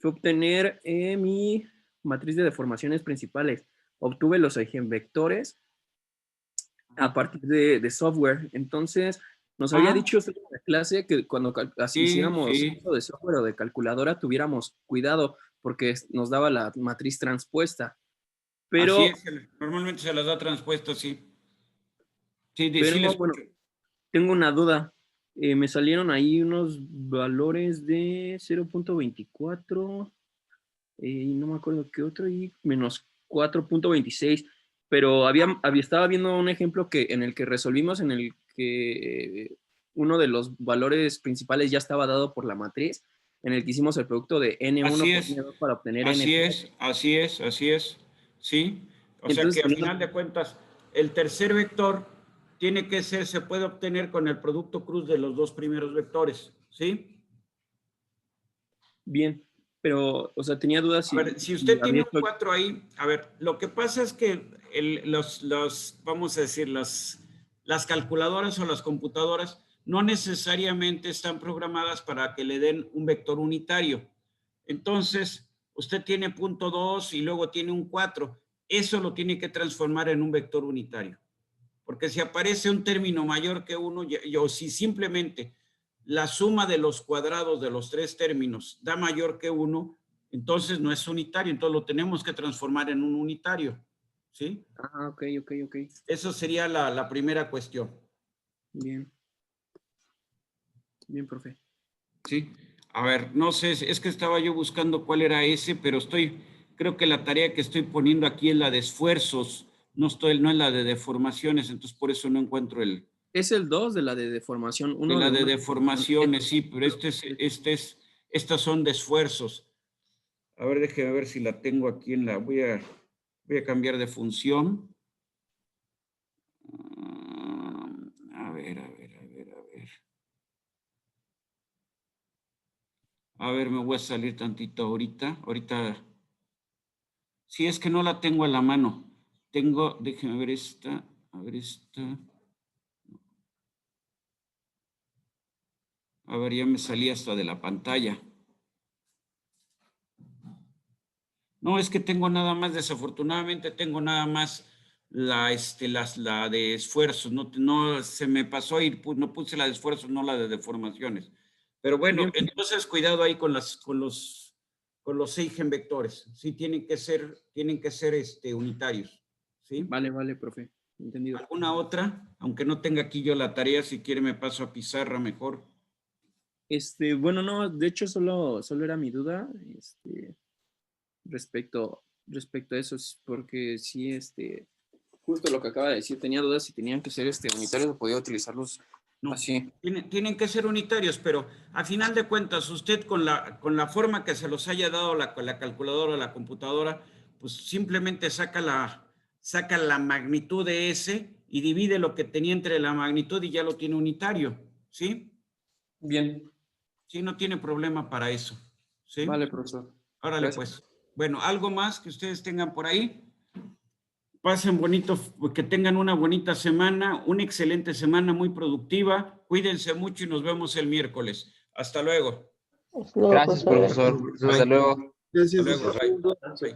[SPEAKER 7] fue obtener mi matriz de deformaciones principales. Obtuve los eigenvectores a partir de software. Entonces, nos había dicho usted en la clase que cuando hiciéramos uso de software o de calculadora, tuviéramos cuidado porque nos daba la matriz transpuesta. Pero,
[SPEAKER 1] así es, normalmente se las da transpuesta, sí. Sí,
[SPEAKER 7] pero bueno, tengo una duda. Me salieron ahí unos valores de 0.24 y no me acuerdo qué otro, y menos 4.26. Pero estaba viendo un ejemplo en el que resolvimos, en el que uno de los valores principales ya estaba dado por la matriz, en el que hicimos el producto de N1 por N2 para obtener N3.
[SPEAKER 1] Así es, sí. O
[SPEAKER 7] Entonces,
[SPEAKER 1] sea que al final de cuentas, el tercer vector tiene que ser, se puede obtener con el producto cruz de los dos primeros vectores, ¿sí?
[SPEAKER 7] Bien, pero, o sea, tenía dudas si...
[SPEAKER 1] A ver, si usted tiene un 4 ahí, a ver, lo que pasa es que vamos a decir, las calculadoras o las computadoras no necesariamente están programadas para que le den un vector unitario. Entonces, usted tiene punto 2 y luego tiene un 4. Eso lo tiene que transformar en un vector unitario. Porque si aparece un término mayor que 1, o si simplemente la suma de los cuadrados de los tres términos da mayor que 1, entonces no es unitario, entonces lo tenemos que transformar en un unitario, ¿sí?
[SPEAKER 7] Ah, ok.
[SPEAKER 1] Eso sería la primera cuestión.
[SPEAKER 7] Bien, profe.
[SPEAKER 1] Sí, a ver, no sé, es que estaba yo buscando cuál era ese, pero creo que la tarea que estoy poniendo aquí es la de esfuerzos, no es la de deformaciones, entonces por eso no encuentro el...
[SPEAKER 7] Es el 2 de la de deformación.
[SPEAKER 1] De la de deformaciones, sí, pero estas son de esfuerzos. A ver, déjeme ver si la tengo aquí en la... Voy a cambiar de función. A ver. A ver, me voy a salir tantito ahorita. Sí, es que no la tengo a la mano. Déjeme ver esta. A ver esta. A ver, ya me salí hasta de la pantalla. No, es que tengo nada más, desafortunadamente tengo nada más la de esfuerzos. No se me pasó y no puse la de esfuerzos, no la de deformaciones. Pero bueno, entonces cuidado ahí con los eigenvectores. Sí, tienen que ser unitarios. ¿Sí?
[SPEAKER 7] Vale, profe. Entendido.
[SPEAKER 1] ¿Alguna otra? Aunque no tenga aquí yo la tarea, si quiere me paso a pizarra mejor.
[SPEAKER 7] Bueno, no, de hecho solo era mi duda, respecto a eso, porque sí, justo lo que acaba de decir, tenía dudas si tenían que ser unitarios o podía utilizarlos así.
[SPEAKER 1] Tienen que ser unitarios, pero a final de cuentas, usted con la forma que se los haya dado la calculadora o la computadora, pues simplemente saca la magnitud de ese y divide lo que tenía entre la magnitud y ya lo tiene unitario, ¿sí?
[SPEAKER 7] Bien.
[SPEAKER 1] Sí, no tiene problema para eso, ¿sí?
[SPEAKER 7] Vale, profesor.
[SPEAKER 1] Órale, pues. Bueno, ¿algo más que ustedes tengan por ahí? Pasen bonito, que tengan una bonita semana, una excelente semana, muy productiva. Cuídense mucho y nos vemos el miércoles. Hasta luego.
[SPEAKER 10] Gracias, profesor. Hasta luego.
[SPEAKER 1] Hasta luego. Bye.